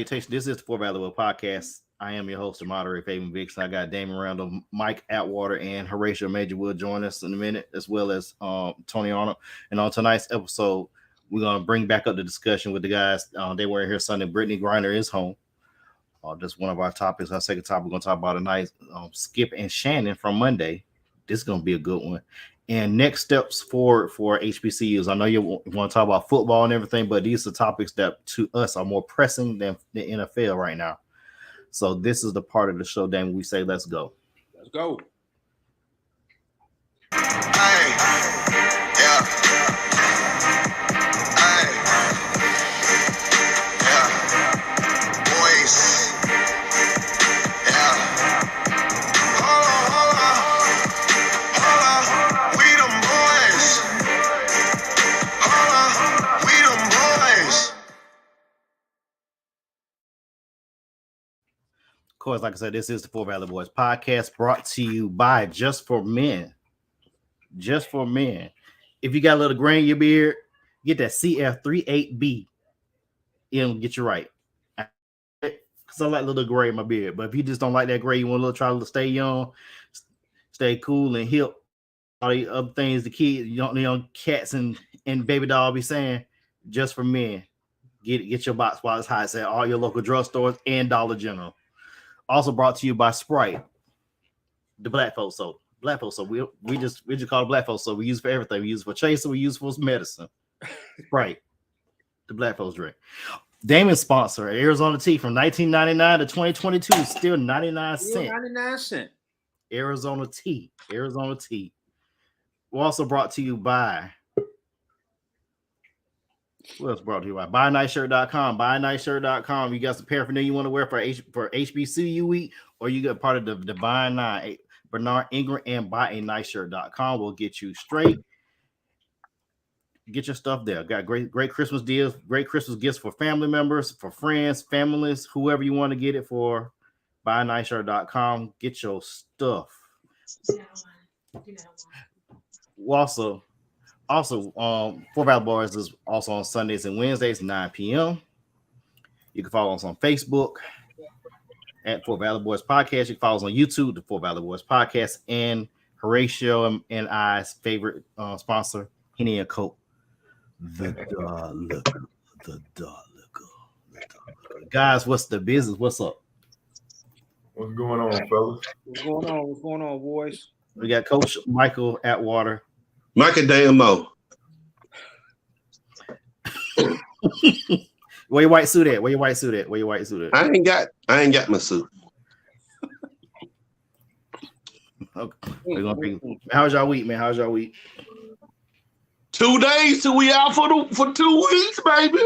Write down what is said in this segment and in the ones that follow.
This is the Four Valuable Podcast. I am your host and moderator, Fabian Vixen. I got Damon Randall, Mike Atwater, and Horatio Major will join us in a minute, as well as Tony Arnold. And on tonight's episode, we're going to bring back up the discussion with the guys. They were here Sunday. Brittney Griner is home. That's one of our topics. Our second topic, we're going to talk about tonight. Skip and Shannon from Monday. This is going to be a good one. And next steps for HBCUs. I know you want to talk about football and everything, but these are topics that to us are more pressing than the NFL right now. So this is the part of the show, Dan, we say, let's go. Let's go. Hey, yeah. Hey, yeah. Boys, yeah. Hold on. We them boys. Hold on. We them boys. Of course, like I said, this is the Four Valley Boys podcast brought to you by Just for Men. Just for Men. If you got a little gray in your beard, get that CF38B. It'll get you right. Because I like a little gray in my beard. But if you just don't like that gray, you want to try to stay young, stay cool and hip, all the other things the kids, young cats and baby doll be saying, Just for Men. Get your box while it's hot at all your local drugstores and Dollar General. Also brought to you by Sprite, the black folks soap. Black folks soap. We just call it black folks soap. We use it for everything. We use it for chaser. We use it for medicine. Sprite, the black folks drink. Damon's sponsor, Arizona Tea, from 1999 to 2022, still 99 cents. 99 cents. Arizona Tea. Arizona Tea. We're also brought to you by. What else brought to you by? BuyANiceShirt.com. BuyANiceShirt.com. You got some paraphernalia you want to wear for HBCU week, or you got part of the Divine Nine, Bernard Ingram, and BuyANiceShirt.com will get you straight. Get your stuff there. Got great Christmas deals, great Christmas gifts for family members, for friends, families, whoever you want to get it for. BuyANiceShirt.com. Get your stuff. Also, Four Valley Boys is also on Sundays and Wednesdays, 9 p.m. You can follow us on Facebook at Four Valley Boys Podcast. You can follow us on YouTube, the Four Valley Boys Podcast, and Horatio and I's favorite sponsor, Henny and Coke, the Dollar. Guys, what's the business? What's up? What's going on, fellas? What's going on, boys? We got Coach Michael Atwater. Micah damn Mo. Where your white suit at? I ain't got my suit. Okay. We're gonna bring. How's y'all week, man? 2 days till we out for 2 weeks, baby.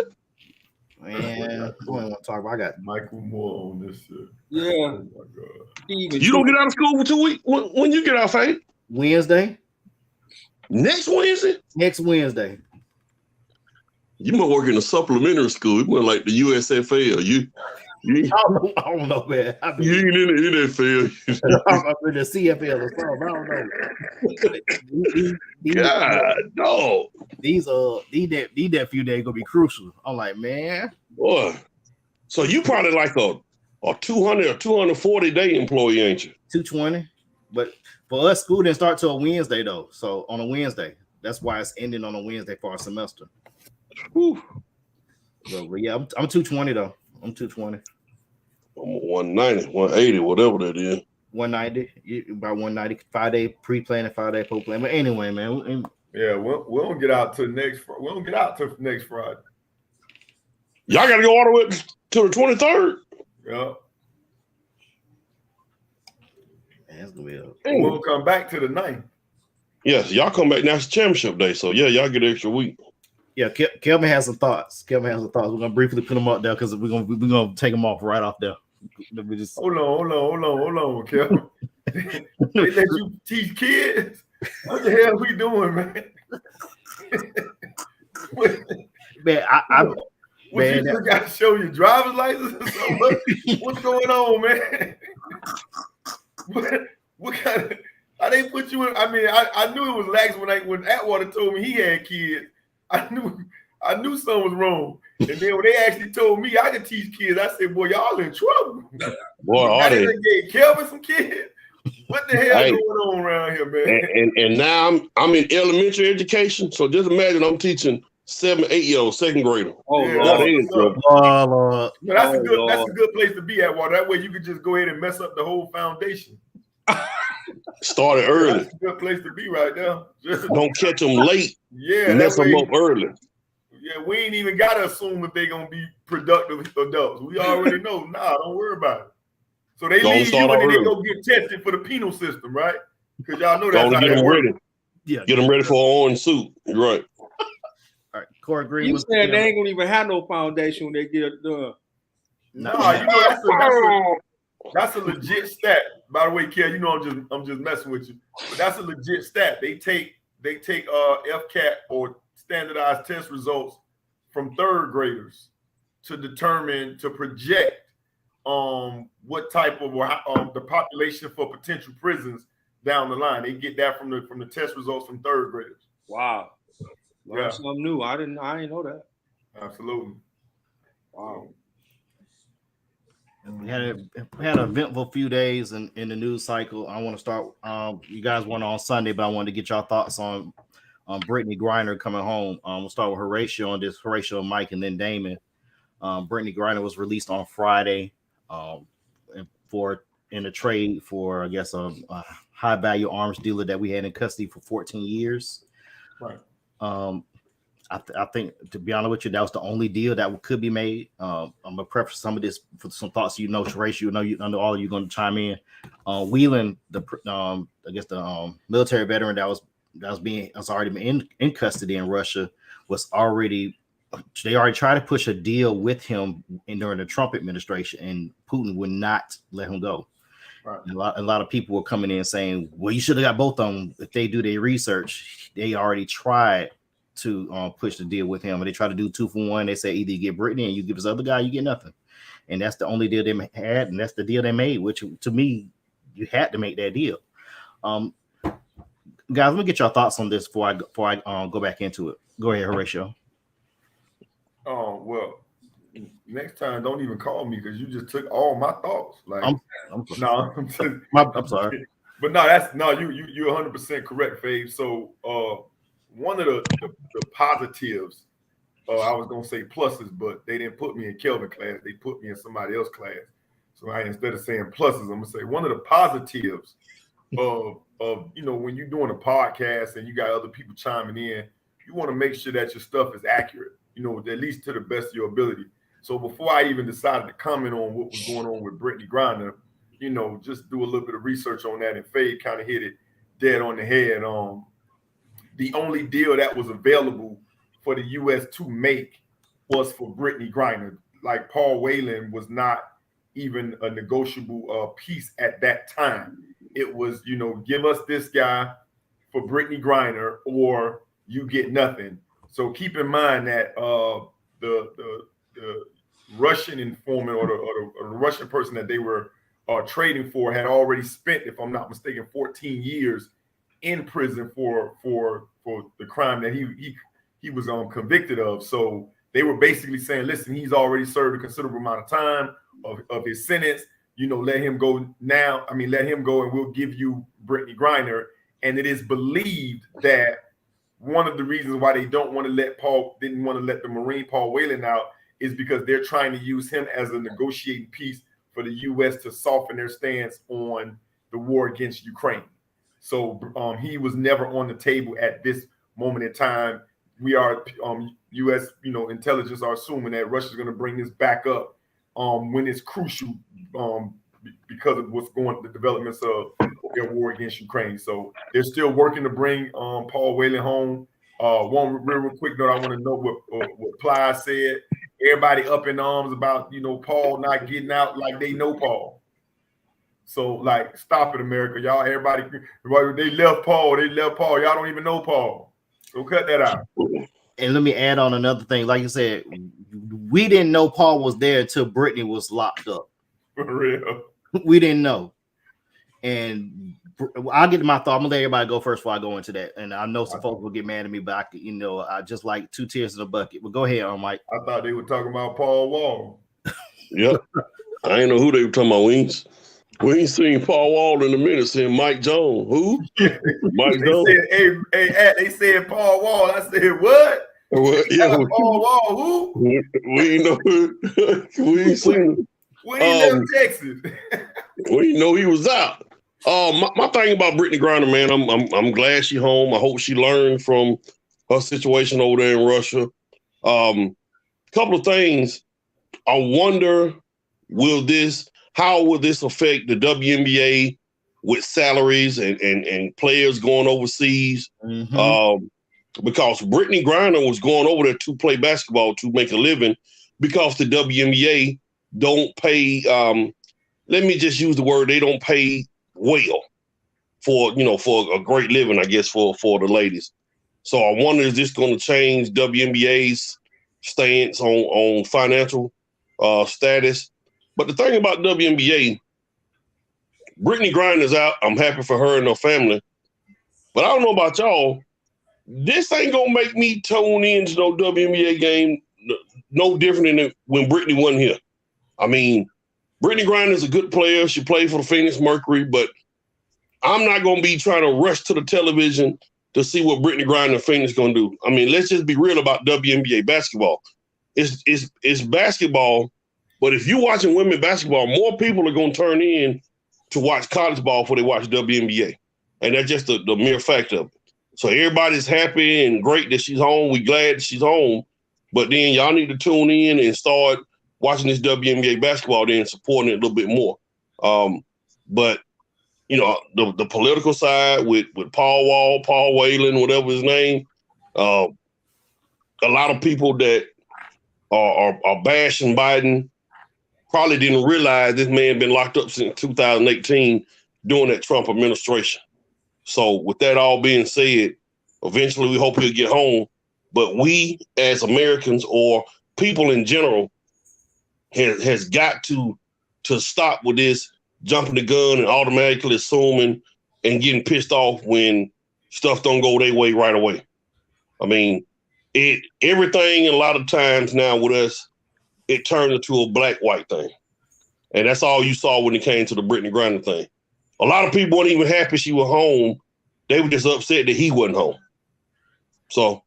Man, we don't want to talk about. I got Michael Moore on this shit. Yeah. Oh my God. You don't get out of school for 2 weeks. When you get out, Faye? Wednesday. Next Wednesday? Next Wednesday. You might work in a supplementary school. You might like the USFL. You I don't know, man. you ain't in the NFL. I'm in the CFL or something. I don't know. God, no. These few days gonna be crucial. I'm like, man. Boy. So you probably like a 200 or 240 day employee, ain't you? 220. But for us, school didn't start till a Wednesday though. So on a Wednesday, that's why it's ending on a Wednesday for our semester. Whew. So, but yeah, I'm 220 though. I'm 220. I'm 190, 180, whatever that is. 190, about 190, 5-day pre-plan and 5-day post-plan. But anyway, man. Yeah, we don't get out till next Friday. We don't get out till next Friday. Y'all got to go all the way to the 23rd. Yeah. Man, that's gonna be We'll come back to the 9th. Yes, y'all come back. Now it's championship day, so yeah, y'all get an extra week. Yeah, Kelvin has some thoughts. We're gonna briefly put them up there because we're gonna take them off right off there. We just Hold on, Kelvin. They let you teach kids? What the hell we doing, man? man, You just got to show your driver's license or something? What's going on, man? What kind of? How they put you in? I mean, I knew it was lax when Atwater told me he had kids. I knew something was wrong. And then when they actually told me I could teach kids, I said, boy, y'all in trouble. Boy, Now are they they? done gave Kelvin some kids. What the hell Hey. going on around here, man? And now I'm in elementary education. So just imagine I'm teaching 7, 8-year-old second grader. Oh, Yeah, Now Lord. they in what's up? trouble. No, that's a Oh, good. That's a Lord. good place to be at, Walter. That way you can just go ahead and mess up the whole foundation. Started early. That's a good place to be right now. Just, Don't catch them late. yeah, Mess that them way. up early. Yeah, we ain't even gotta assume if they're gonna be productive adults. We already know. Nah, don't worry about it. So they Don't leave you start and then they early. go get tested for the penal system, right? Because y'all know that's Don't how get that them works. ready. Yeah. Get them ready for an orange suit. You're right. All right. Corey Green You was said they ain't gonna even have no foundation when they get it done. Nah, you know that's a legit stat. By the way, Kel, you know I'm just messing with you. But that's a legit stat. They take FCAT or standardized test results from third graders to project what type of the population for potential prisons down the line. They get that from the test results from third graders. Wow. Yeah. That's something new. I didn't know that. Absolutely. Wow. We had an eventful few days in the news cycle. I want to start. You guys went on Sunday, but I wanted to get y'all thoughts on Brittney Griner coming home. We'll start with Horatio on this. Horatio, Mike, and then Damon. Brittney Griner was released on Friday in a trade for, I guess, a high value arms dealer that we had in custody for 14 years. Right. I think, to be honest with you, that was the only deal that could be made. I'm gonna preface some of this for some thoughts. Horatio, I know all of you going to chime in. Whelan, I guess the military veteran that was already been in custody in Russia, they already tried to push a deal with him during the Trump administration, and Putin would not let him go. Right. And a lot of people were coming in saying, well, you should have got both of them. If they do their research, they already tried to push the deal with him, and they try to do 2 for 1. They say either you get Brittney and you give this other guy, you get nothing. And that's the only deal they had, and that's the deal they made, which to me, you had to make that deal. Guys, let me get your thoughts on this before I go back into it. Go ahead, Horatio. Oh, well, next time don't even call me because you just took all my thoughts. Like, I'm sorry. But no, you're 100% correct, Fave. So one of the positives, I was gonna say pluses, but they didn't put me in Kelvin class, they put me in somebody else's class. So instead of saying pluses, I'm gonna say one of the positives of when you're doing a podcast and you got other people chiming in, you want to make sure that your stuff is accurate, at least to the best of your ability. So before I even decided to comment on what was going on with Brittney Griner, just do a little bit of research on that, and Fade kind of hit it dead on the head. The only deal that was available for the U.S. to make was for Brittney Griner. Like, Paul Whelan was not even a negotiable piece at that time. It was, give us this guy for Brittney Griner or you get nothing. So keep in mind that the Russian informant or the Russian person that they were trading for had already spent, if I'm not mistaken, 14 years in prison for the crime that he was convicted of. So they were basically saying, listen, he's already served a considerable amount of time of his sentence. Let him go now. Let him go and we'll give you Brittney Griner. And it is believed that one of the reasons why they didn't want to let the Marine Paul Whelan out is because they're trying to use him as a negotiating piece for the U.S. to soften their stance on the war against Ukraine. So he was never on the table at this moment in time. We are U.S. intelligence are assuming that Russia's going to bring this back up when it's crucial because of the developments of their war against Ukraine. So they're still working to bring Paul Whelan home. One real quick note, I want to know what Ply said. Everybody up in arms about Paul not getting out like they know Paul. So, like, stop it, America. Y'all, everybody, they left Paul. Y'all don't even know Paul. So cut that out. And let me add on another thing. Like you said, we didn't know Paul was there until Brittney was locked up. For real. We didn't know. And I'll get to my thought. I'm gonna let everybody go first before I go into that. And I know some folks will get mad at me, but I just like 2 tears in the bucket. But go ahead, Mike. I thought they were talking about Paul Wall. Yep. I ain't know who they were talking about. We ain't seen Paul Wall in a minute. Saying Mike Jones. Who? Mike Jones. They said Paul Wall. I said what? Well, yeah, Paul Wall. Who? we ain't know. We ain't seen him. When he left Texas. We didn't know he was out. My thing about Brittney Griner, man, I'm glad she's home. I hope she learned from her situation over there in Russia. Couple of things. I wonder, how will this affect the WNBA with salaries and players going overseas? Mm-hmm. Because Brittney Griner was going over there to play basketball to make a living because the WNBA don't pay, let me just use the word, they don't pay well for a great living, I guess, for the ladies. So I wonder, is this going to change WNBA's stance on financial status? But the thing about WNBA, Brittney Griner's out. I'm happy for her and her family. But I don't know about y'all. This ain't going to make me tune into no WNBA game no different than when Brittney wasn't here. I mean, Brittney Griner is a good player. She played for the Phoenix Mercury, but I'm not going to be trying to rush to the television to see what Brittney Griner and Phoenix going to do. I mean, let's just be real about WNBA basketball. It's basketball, but if you're watching women basketball, more people are going to turn in to watch college ball before they watch WNBA. And that's just the mere fact of it. So everybody's happy and great that she's home. We glad she's home. But then y'all need to tune in and start watching this WNBA basketball then supporting it a little bit more. But, the political side with Paul Wall, Paul Whalen, whatever his name, a lot of people that are bashing Biden probably didn't realize this man been locked up since 2018 during that Trump administration. So with that all being said, eventually we hope he'll get home. But we as Americans or people in general has got to stop with this jumping the gun and automatically assuming and getting pissed off when stuff don't go their way right away. I mean, everything a lot of times now with us, it turned into a black-white thing. And that's all you saw when it came to the Brittney Griner thing. A lot of people weren't even happy she was home. They were just upset that he wasn't home. So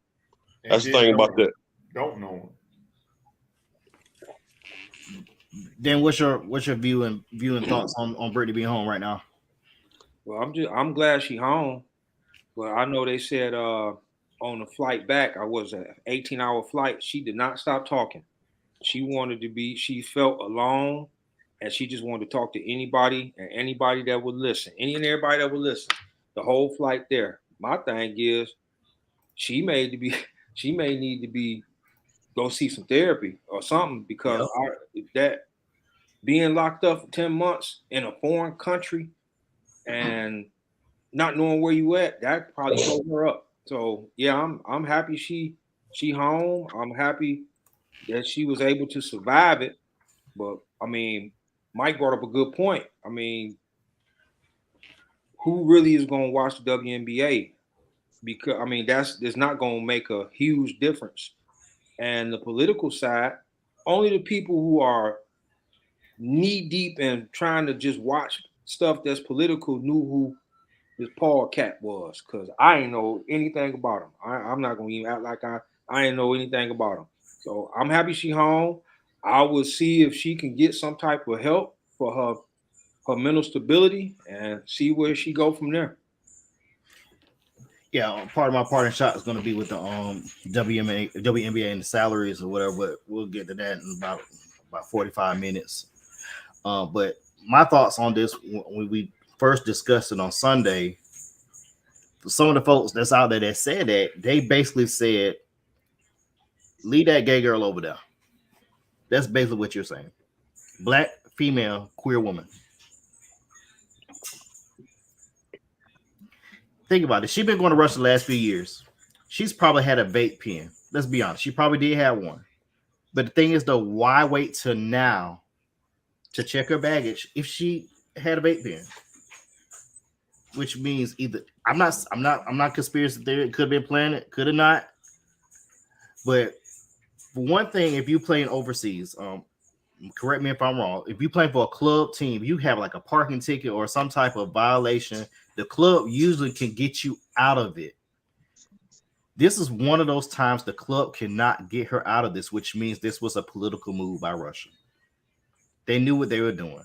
that's the thing about that. Don't know him. Dan, what's your view and thoughts on Brittney being home right now? Well, I'm glad she home. But I know they said on the flight back, I was an 18-hour flight. She did not stop talking. She felt alone, and she just wanted to talk to anybody and anybody that would listen. Any and everybody that would listen. The whole flight there. My thing is, she may need to be go see some therapy or something because that being locked up for 10 months in a foreign country and not knowing where you at, that probably showed her up. So yeah, I'm happy she home. I'm happy that she was able to survive it. But I mean, Mike brought up a good point. I mean, who really is going to watch the WNBA? Because I mean, that's not going to make a huge difference. And the political side, only the people who are knee deep and trying to just watch stuff that's political knew who this Paul Cat was, because I ain't know anything about him. I'm not going to even act like I ain't know anything about him. So I'm happy she home. I will see if she can get some type of help for her mental stability and see where she go from there. Yeah, part of my parting shot is going to be with the WNBA and the salaries or whatever, but we'll get to that in about 45 minutes. But my thoughts on this, when we first discussed it on Sunday, some of the folks that's out there that said that, they basically said, leave that gay girl over there. That's basically what you're saying. Black, female, queer woman. Think about it. She's been going to Russia the last few years. She's probably had a vape pen. Let's be honest. She probably did have one. But the thing is, though, why wait till now to check her baggage if she had a vape pen? which means either I'm not conspiracy theory. It could have been planned, could have not. But for one thing, if you playing overseas, correct me if I'm wrong. If you play for a club team, you have like a parking ticket or some type of violation. The club usually can get you out of it. This is one of those times the club cannot get her out of this, which means this was a political move by Russia. They knew what they were doing.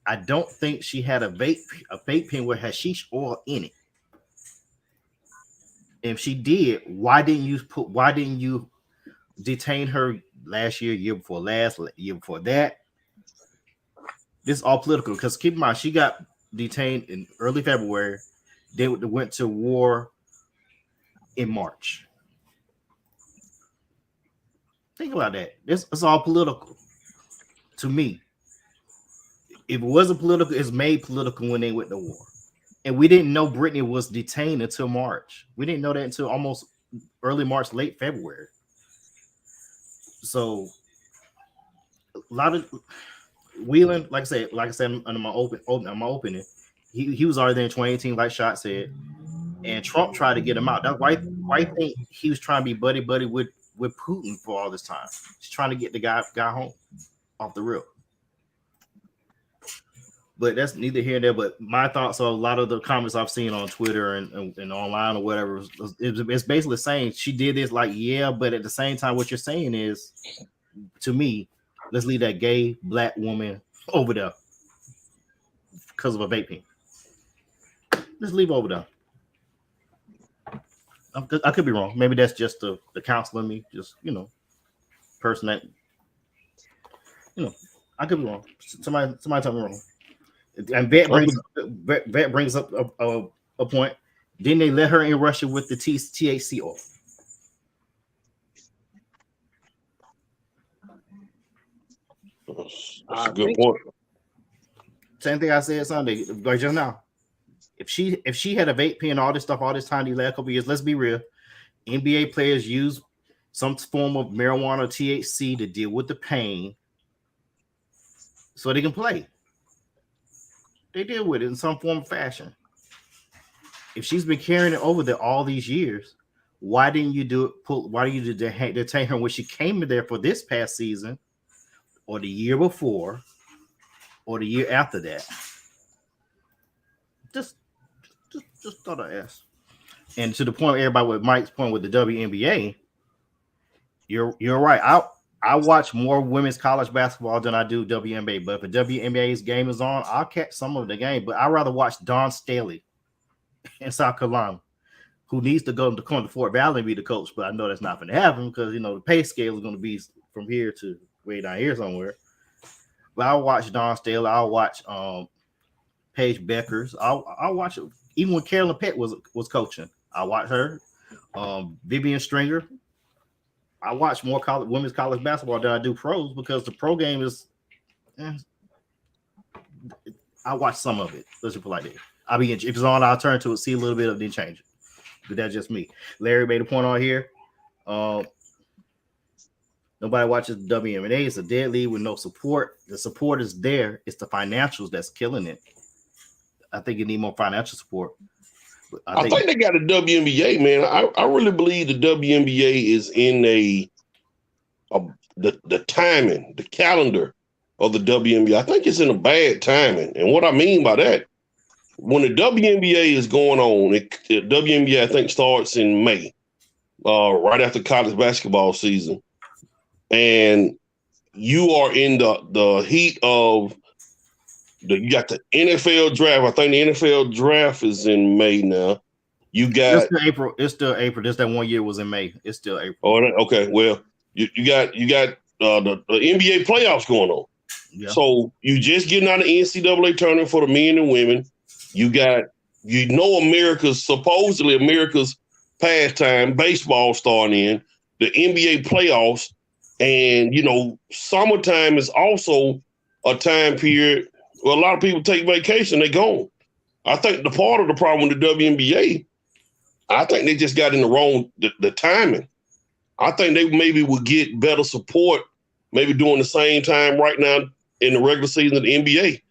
I don't think she had a vape pen with hashish oil in it. If she did, why didn't you detain her last year before last, year before that? This is all political because keep in mind she got detained in early February. They went to war in March. Think about that. It's all political to me. If it wasn't political, it's made political when they went to war. And we didn't know Brittney was detained until March. We didn't know that until almost early March, late February. So a lot of Wheeling, like I said under my opening, he was already there in 2018, like Shot said, and Trump tried to get him out. That's why I think he was trying to be buddy with Putin for all this time. He's trying to get the guy home off the rip. But that's neither here nor there. But my thoughts are a lot of the comments I've seen on Twitter and online or whatever. It's basically saying she did this, like, yeah, but at the same time, what you're saying is, to me, let's leave that gay black woman over there because of a vape pen. Just leave over there. I could be wrong. Maybe that's just the counselor in me, just, person that, I could be wrong. Somebody tell me wrong. And Vet brings up a point. Didn't they let her in Russia with the THC oil? That's a good point. Same thing I said Sunday, like just now. If she had a vape pen, all this stuff, all this time, these last couple of years, let's be real. NBA players use some form of marijuana or THC to deal with the pain so they can play. They deal with it in some form of fashion. If she's been carrying it over there all these years, why didn't you do it? Why didn't you detain her when she came in there for this past season, or the year before, or the year after that? Just thought I'd ask. And to the point, everybody with Mike's point with the WNBA, you're right. I watch more women's college basketball than I do WNBA. But if the WNBA's game is on, I'll catch some of the game. But I'd rather watch Dawn Staley in South Carolina, who needs to come to Fort Valley and be the coach. But I know that's not going to happen because, the pay scale is going to be from here to way down here somewhere. But I'll watch Dawn Staley. I'll watch Paige Beckers. I'll watch it. Even when Carolyn Pett was coaching, I watched her. Vivian Stringer. I watch more women's college basketball than I do pros because the pro game is. I watch some of it. Let's just put it like that. If it's on, I'll turn to it, see a little bit of it, then change it. But that's just me. Larry made a point on here. Nobody watches the WNBA. It's a dead league with no support. The support is there. It's the financials that's killing it. I think you need more financial support. I think they got a WNBA, man. I really believe the WNBA is in the timing, the calendar of the WNBA. I think it's in a bad timing. And what I mean by that, when the WNBA is going on, the WNBA, I think, starts in May, right after college basketball season. And you are in the heat of you got the NFL draft. I think the NFL draft is in May now. You got it's still April. Just that 1 year was in May. It's still April. Oh, okay. Well, you got the NBA playoffs going on. Yeah. So you just getting out of the NCAA tournament for the men and women. You got supposedly America's pastime, baseball starting in, the NBA playoffs, and summertime is also a time period. Well, a lot of people take vacation, they gone. I think the part of the problem with the WNBA, I think they just got in the wrong the timing. I think they maybe would get better support, maybe during the same time right now in the regular season of the NBA.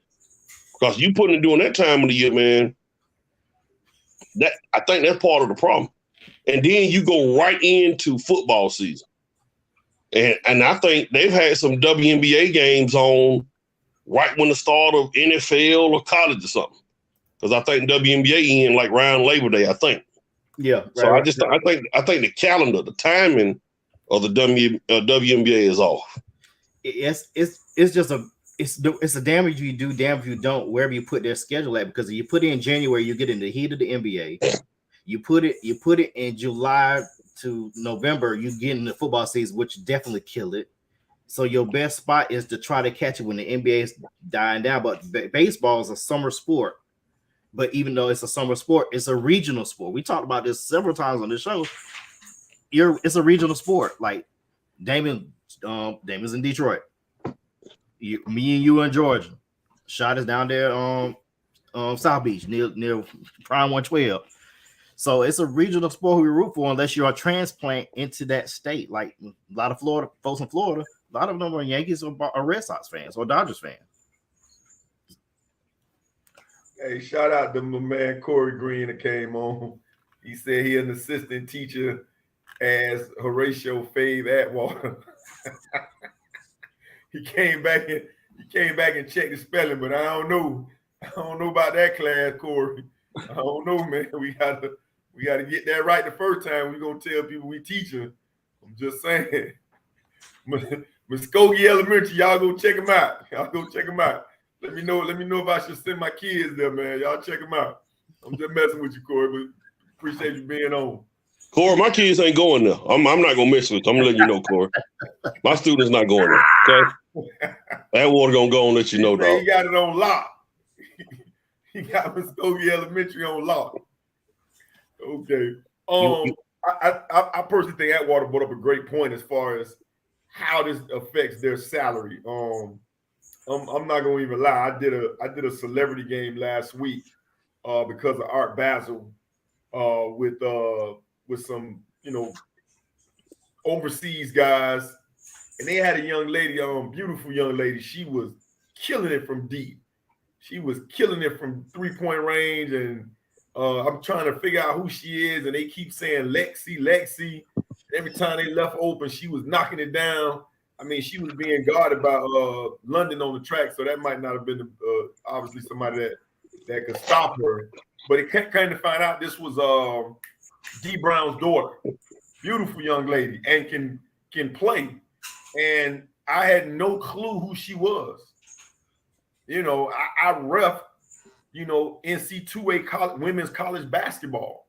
Because you putting it during that time of the year, man, I think that's part of the problem. And then you go right into football season. And I think they've had some WNBA games on right when the start of NFL or college or something. Because I think WNBA in like around Labor Day, I think. Yeah. So I think the calendar, the timing of the WNBA is off. It's just it's a damage you do, damn if you don't, wherever you put their schedule at. Because if you put it in January, you get in the heat of the NBA. You put it in July to November, you get in the football season, which definitely kill it. So your best spot is to try to catch it when the NBA is dying down. But baseball is a summer sport. But even though it's a summer sport, it's a regional sport. We talked about this several times on the show. It's a regional sport. Like Damon's in Detroit. Me and you in Georgia. Shot is down there South Beach near Prime 112. So it's a regional sport we root for unless you're a transplant into that state. Like a lot of Florida folks in Florida, a lot of them are Yankees or Red Sox fans or Dodgers fans. Hey, shout out to my man Corey Green that came on. He said he an assistant teacher as Horatio Fave Atwater. He came back and checked the spelling, but I don't know about that class, Corey. I don't know, man. We gotta get that right the first time. We're gonna tell people we teaching. I'm just saying. Muskogee Elementary, y'all go check them out. Let me know if I should send my kids there, man. Y'all check them out. I'm just messing with you, Corey, but appreciate you being on. Corey, my kids ain't going there. I'm not gonna mess with you. I'm gonna let you know, Corey. My students not going there. Okay, that water gonna go and let you know, dog. He got it on lock. He got Muskogee Elementary on lock. Okay. I personally think Atwater brought up a great point as far as how this affects their salary. I'm not gonna even lie. I did a celebrity game last week because of Art Basel with some overseas guys, and they had a young lady, beautiful young lady. She was killing it from deep. She was killing it from 3-point range, and I'm trying to figure out who she is, and they keep saying Lexi. Every time they left open, she was knocking it down. I mean, she was being guarded by London on the track, so that might not have been obviously somebody that could stop her. But it came to find out this was D Brown's daughter, beautiful young lady, and can play. And I had no clue who she was. I ref, NC2A women's college basketball,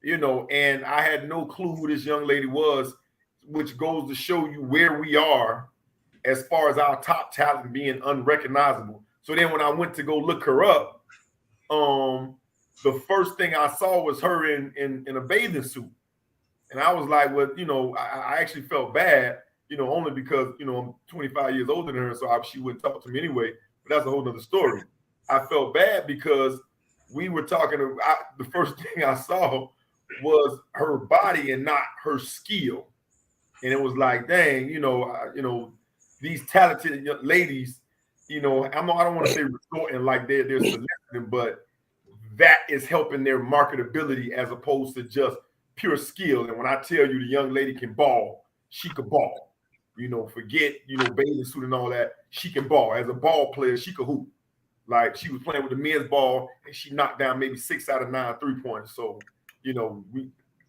and I had no clue who this young lady was, which goes to show you where we are as far as our top talent being unrecognizable. So then when I went to go look her up, the first thing I saw was her in a bathing suit. And I was like, well, I actually felt bad, only because, I'm 25 years older than her, so she wouldn't talk to me anyway. But that's a whole nother story. I felt bad because we were talking about, the first thing I saw was her body and not her skill. And it was like, dang, these talented ladies, I don't want to say resorting like they're soliciting, but that is helping their marketability as opposed to just pure skill. And when I tell you the young lady can ball, she could ball. Forget, bathing suit and all that. She can ball. As a ball player, she could hoop. Like she was playing with the men's ball and she knocked down maybe 6 out of 9 3-pointers. So,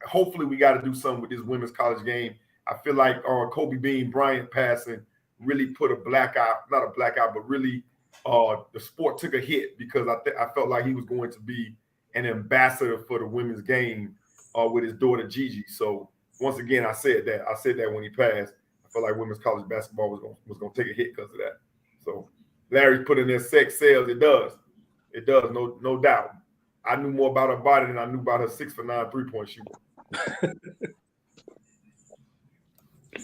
hopefully we got to do something with this women's college game. I feel like Kobe Bean Bryant passing really put not a blackout, but really the sport took a hit because I felt like he was going to be an ambassador for the women's game with his daughter Gigi. So once again, I said that when he passed. I felt like women's college basketball was going to take a hit because of that. So Larry's put in there sex sales. It does, no doubt. I knew more about her body than I knew about her 6 for 9 3-point shooter.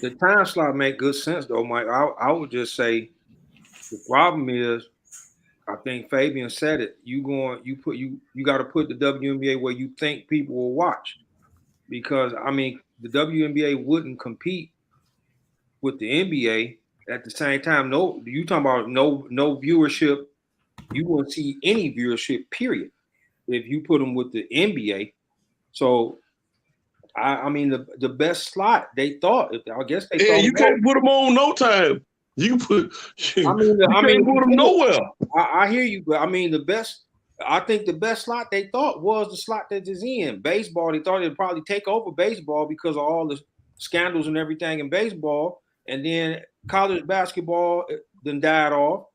The time slot make good sense though, Mike. I would just say the problem is, I think Fabian said it. You got to put the WNBA where you think people will watch, because the WNBA wouldn't compete with the NBA at the same time. No, you talking about no viewership. You won't see any viewership, period. if you put him with the NBA. So I mean the best slot they thought. I guess they thought. You can't put him on no time. You put. I mean, you can't put him nowhere. I hear you, but I mean I think the best slot they thought was the slot that is in baseball. They thought it'd probably take over baseball because of all the scandals and everything in baseball, and then college basketball then died off,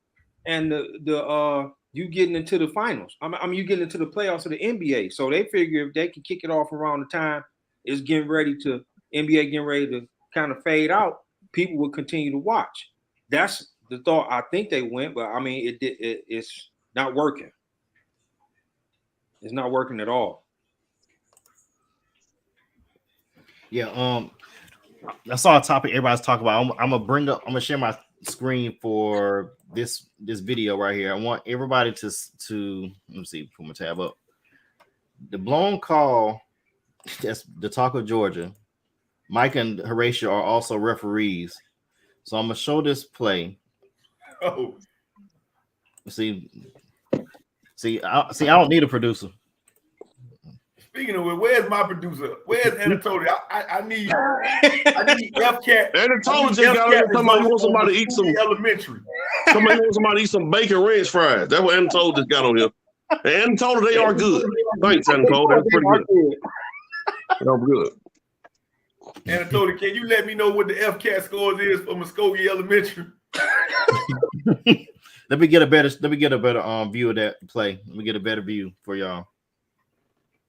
and the you getting into the finals. I mean, you getting into the playoffs of the NBA. So they figure if they can kick it off around the time it's getting ready to NBA getting ready to kind of fade out, people will continue to watch. That's the thought I think they went, but I mean it's not working. It's not working at all. Yeah, I saw a topic everybody's talking about. I'm gonna share my screen for this video right here. I want everybody to let me see, put my tab up. The blown call, that's the talk of Georgia. Mike and Horatio are also referees. So I'm gonna show this play. Oh, See, I don't need a producer. speaking of it, where's my producer? Where's Anatoly? I need FCAT. Anatoly just got here talking about he wants somebody to eat some elementary. Somebody wants somebody to eat some bacon ranch fries. That's what Anatoly just got on here. And Anatoly, they are good. Thanks, Anatoly. That's pretty good. That's good. Anatoly, can you let me know what the FCAT scores is for Muskogee Elementary? Let me get a better view of that play. Let me get a better view for y'all.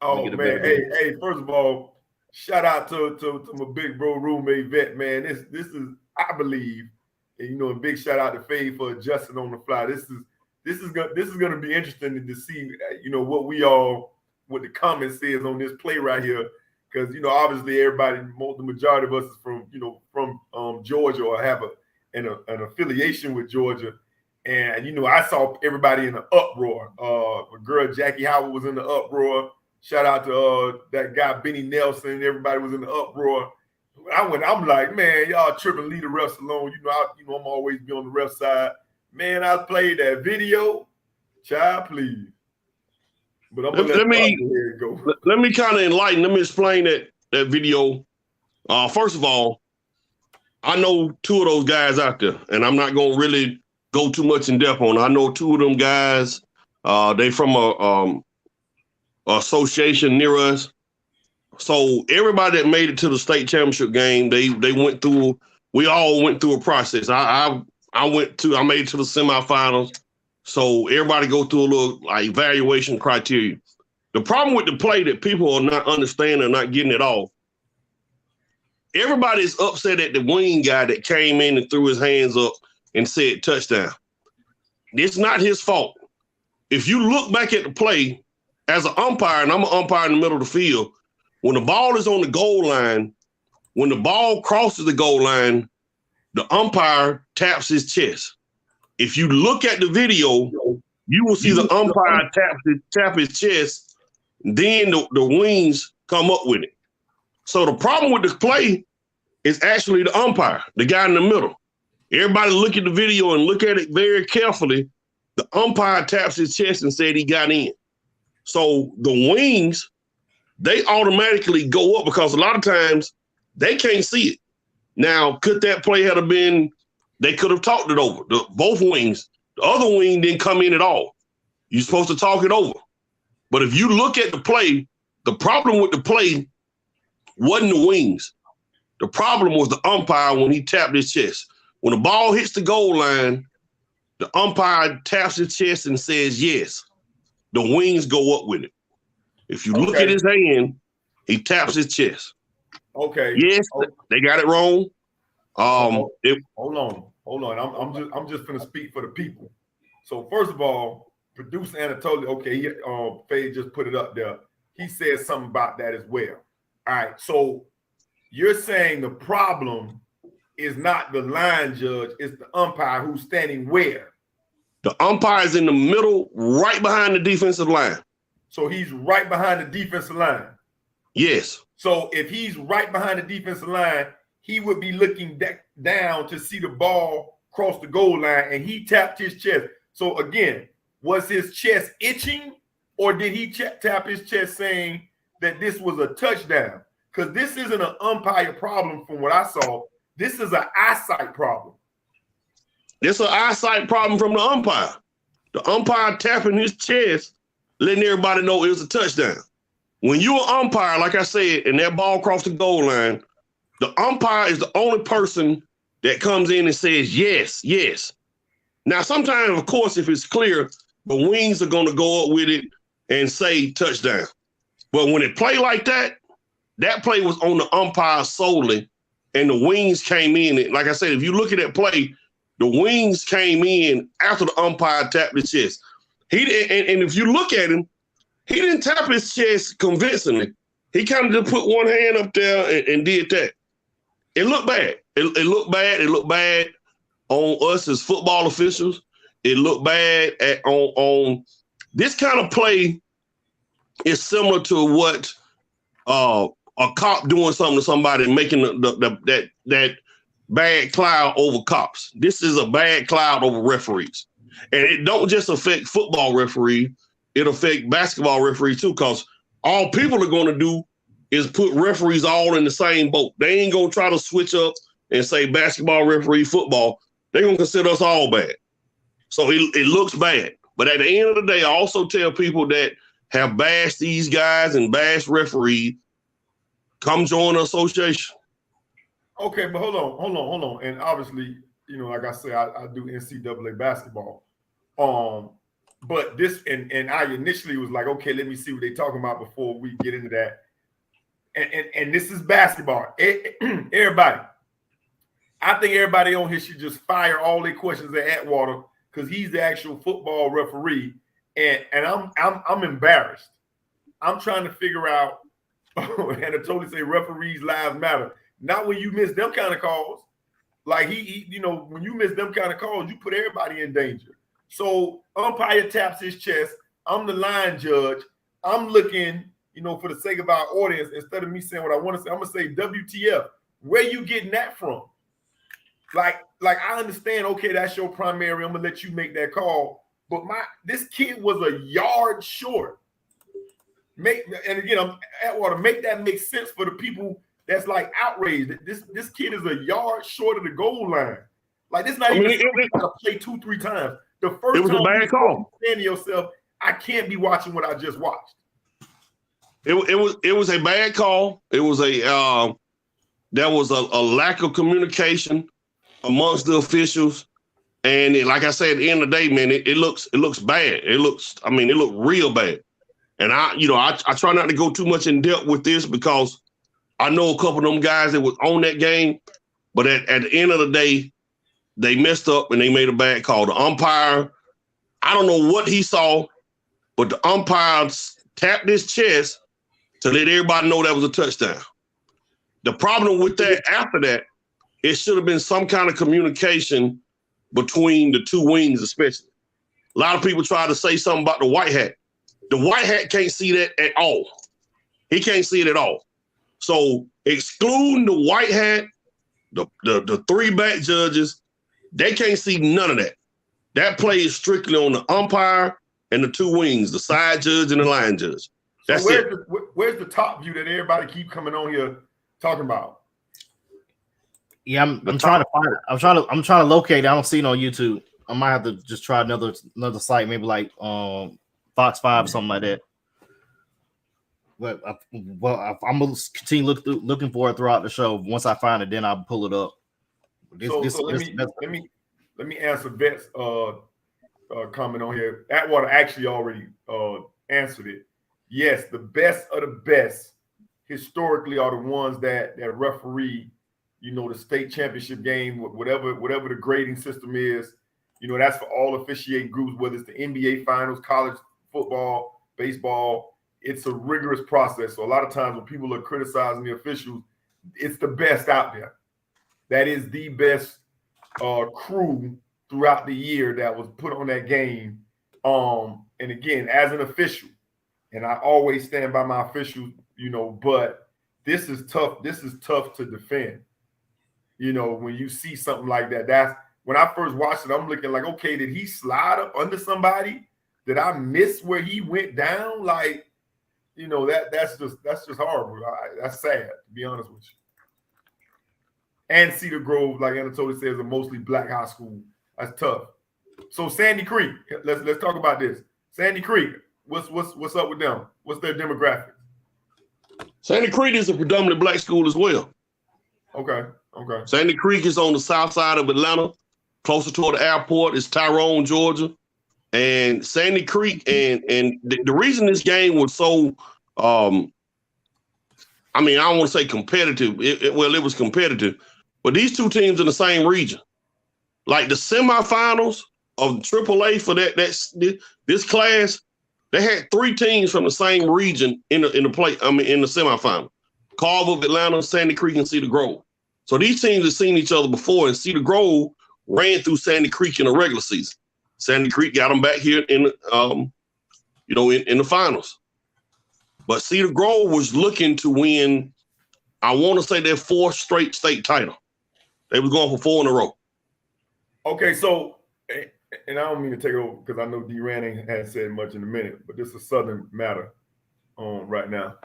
Oh man, hey, first of all, shout out to my big bro roommate vet, man. This is, I believe, and a big shout out to Faye for adjusting on the fly. This is gonna be interesting to see, what the comments says on this play right here. Because obviously everybody, the majority of us is from Georgia or have an affiliation with Georgia, and I saw everybody in an uproar. My girl Jackie Howard was in the uproar. Shout out to that guy Benny Nelson. Everybody was in the uproar. I'm like, man, y'all tripping, leave the refs alone. I'm always be on the ref side. Man, I played that video. Child, please. But let me kind of enlighten. Let me explain that video. First of all, I know two of those guys out there, and I'm not gonna really go too much in depth on it. I know two of them guys. They from a association near us. So everybody that made it to the state championship game, they went through. We all went through a process. I made it to the semifinals. So everybody go through a little evaluation criteria. The problem with the play that people are not understanding, not getting it off. Everybody's upset at the wing guy that came in and threw his hands up and said touchdown. It's not his fault. If you look back at the play as an umpire, and I'm an umpire in the middle of the field, when the ball is on the goal line, when the ball crosses the goal line, the umpire taps his chest. If you look at the video, you will see the umpire tap his chest, then the wings come up with it. So the problem with this play is actually the umpire, the guy in the middle. Everybody look at the video and look at it very carefully. The umpire taps his chest and said he got in. So the wings, they automatically go up because a lot of times they can't see it. Now, could that play have been, they could have talked it over, both wings. The other wing didn't come in at all. You're supposed to talk it over. But if you look at the play, the problem with the play wasn't the wings. The problem was the umpire when he tapped his chest. When the ball hits the goal line, the umpire taps his chest and says yes. The wings go up with it. If you look at his hand, he taps his chest. Okay. Yes, they got it wrong. Hold on. I'm just gonna speak for the people. So first of all, producer Anatoly, Faye just put it up there. He said something about that as well. All right. So you're saying the problem is not the line judge, it's the umpire who's standing where? The umpire is in the middle, right behind the defensive line. So he's right behind the defensive line. Yes. So if he's right behind the defensive line, he would be looking down to see the ball cross the goal line, and he tapped his chest. So again, was his chest itching, or did he tap his chest saying that this was a touchdown? Because this isn't an umpire problem from what I saw. This is an eyesight problem. It's an eyesight problem from the umpire. The umpire tapping his chest, letting everybody know it was a touchdown. When you're an umpire, like I said, and that ball crossed the goal line, the umpire is the only person that comes in and says, yes, yes. Now, sometimes, of course, if it's clear, the wings are going to go up with it and say touchdown. But when it play like that, that play was on the umpire solely, and the wings came in. Like I said, if you look at that play, the wings came in after the umpire tapped his chest. And if you look at him, he didn't tap his chest convincingly. He kind of just put one hand up there and did that. It looked bad. It looked bad. It looked bad on us as football officials. It looked bad on this kind of play is similar to what a cop doing something to somebody and making that bad cloud over cops. This is a bad cloud over referees. And it don't just affect football referee, it affect basketball referee too, because all people are going to do is put referees all in the same boat. They ain't going to try to switch up and say basketball referee, football. They're going to consider us all bad. So it looks bad. But at the end of the day, I also tell people that have bashed these guys and bashed referees, come join the association. Okay, but hold on. And obviously, like I said, I do NCAA basketball. But this, and I initially was like, okay, let me see what they're talking about before we get into that. And this is basketball. Everybody, I think everybody on here should just fire all their questions at Atwater because he's the actual football referee. And I'm embarrassed. I'm trying to figure out, and I totally say referees' lives matter. Not when you miss them kind of calls. Like when you miss them kind of calls, you put everybody in danger. So umpire taps his chest. I'm the line judge. I'm looking, for the sake of our audience, instead of me saying what I want to say, I'm gonna say WTF. Where you getting that from? Like I understand, okay, that's your primary. I'm gonna let you make that call. But this kid was a yard short. And again, I'm Atwater, make that make sense for the people that's like outraged. This kid is a yard short of the goal line. Like this not even to play 2-3 times. The first it was time a bad call. You saying to yourself, I can't be watching what I just watched. It was a bad call. It was there was a lack of communication amongst the officials. And like I said, at the end of the day, man, it looks bad. It looked real bad. And I try not to go too much in depth with this because I know a couple of them guys that was on that game, but at the end of the day, they messed up and they made a bad call. The umpire, I don't know what he saw, but the umpire tapped his chest to let everybody know that was a touchdown. The problem with that, after that, it should have been some kind of communication between the two wings, especially. A lot of people try to say something about the white hat. The white hat can't see that at all. He can't see it at all. So excluding the white hat, the three back judges, they can't see none of that. That play is strictly on the umpire and the two wings, the side judge and the line judge. That's where's the top view that everybody keep coming on here talking about? Yeah, I'm trying to find it. I'm trying to locate it. I don't see it on YouTube. I might have to just try another site, maybe like Fox 5 or something like that. But I'm gonna continue looking for it throughout the show. Once I find it, then I'll pull it up. Let me answer Bet's comment on here. Atwater actually already answered it. Yes, the best of the best historically are the ones that referee, the state championship game, whatever the grading system is. That's for all officiating groups, whether it's the NBA finals, college football, baseball. It's a rigorous process. So a lot of times when people are criticizing the officials, it's the best out there. That is the best crew throughout the year that was put on that game. And again, as an official, and I always stand by my officials, but this is tough. This is tough to defend. When you see something like that, that's when I first watched it, I'm looking like, okay, did he slide up under somebody? did I miss where he went down? Like, you know, that's just horrible. That's sad, to be honest with you. And Cedar Grove, like Anatoly says, a mostly black high school. That's tough. So Sandy Creek, let's talk about this. Sandy Creek, what's up with them? What's their demographic? Sandy Creek is a predominantly black school as well. Okay. Sandy Creek is on the south side of Atlanta, closer toward the airport. It's Tyrone, Georgia. And Sandy Creek, and the reason this game was so, I don't want to say competitive. It was competitive, but these two teams in the same region. Like the semifinals of AAA for this class, they had 3 teams from the same region in the semifinal. Carver, Atlanta, Sandy Creek, and Cedar Grove. So these teams have seen each other before, and Cedar Grove ran through Sandy Creek in the regular season. Sandy Creek got them back here in the finals. But Cedar Grove was looking to win, I want to say, their 4th straight state title. They was going for 4 in a row. Okay, so, and I don't mean to take over because I know D-Ran hasn't said much in a minute, but this is a Southern matter right now.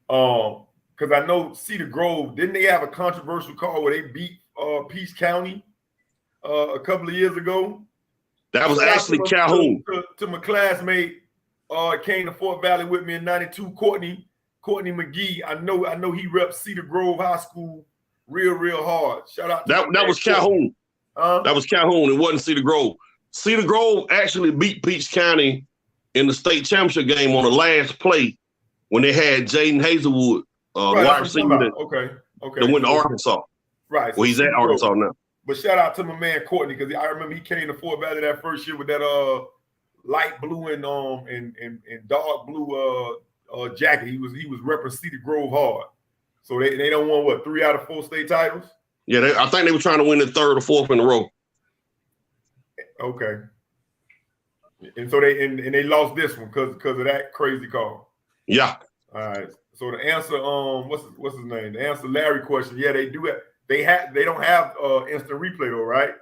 Because I know Cedar Grove, didn't they have a controversial call where they beat Peace County a couple of years ago? That was actually Calhoun. To my classmate, came to Fort Valley with me in '92, Courtney McGee. I know he repped Cedar Grove High School real hard. Shout out to that was Calhoun. That was Calhoun. It wasn't Cedar Grove. Cedar Grove actually beat Peach County in the state championship game on the last play when they had Jaden Hazelwood, wide receiver that went to Arkansas. Right. Well, he's at Arkansas now. But shout out to my man Courtney, because I remember he came to Fort Valley that first year with that light blue and dark blue jacket. He was repping Cedar Grove hard. So they don't want 3 out of 4 state titles? Yeah, I think they were trying to win the 3rd or 4th in a row. Okay. And so they lost this one because of that crazy call. Yeah. All right. So the answer, what's his name? The answer Larry question. Yeah, they do it. They don't have instant replay though, right?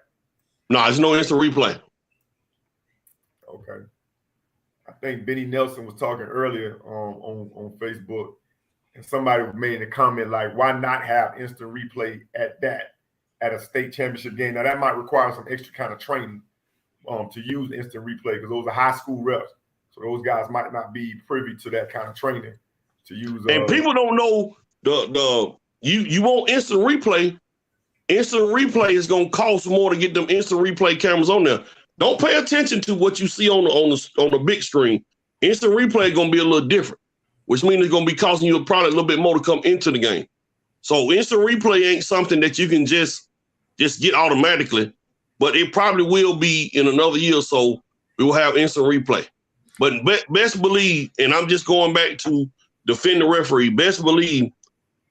No, there's no instant replay. Okay. I think Benny Nelson was talking earlier on Facebook, and somebody made a comment like, "Why not have instant replay at a state championship game?" Now that might require some extra kind of training to use instant replay because those are high school reps, so those guys might not be privy to that kind of training to use. And people don't know you want instant replay. Instant replay is gonna cost more to get them instant replay cameras on there. Don't pay attention to what you see on the big screen. Instant replay is gonna be a little different, which means it's gonna be costing you probably a little bit more to come into the game. So instant replay ain't something that you can just get automatically, but it probably will be in another year or so. We will have instant replay. But best believe, and I'm just going back to defend the referee, best believe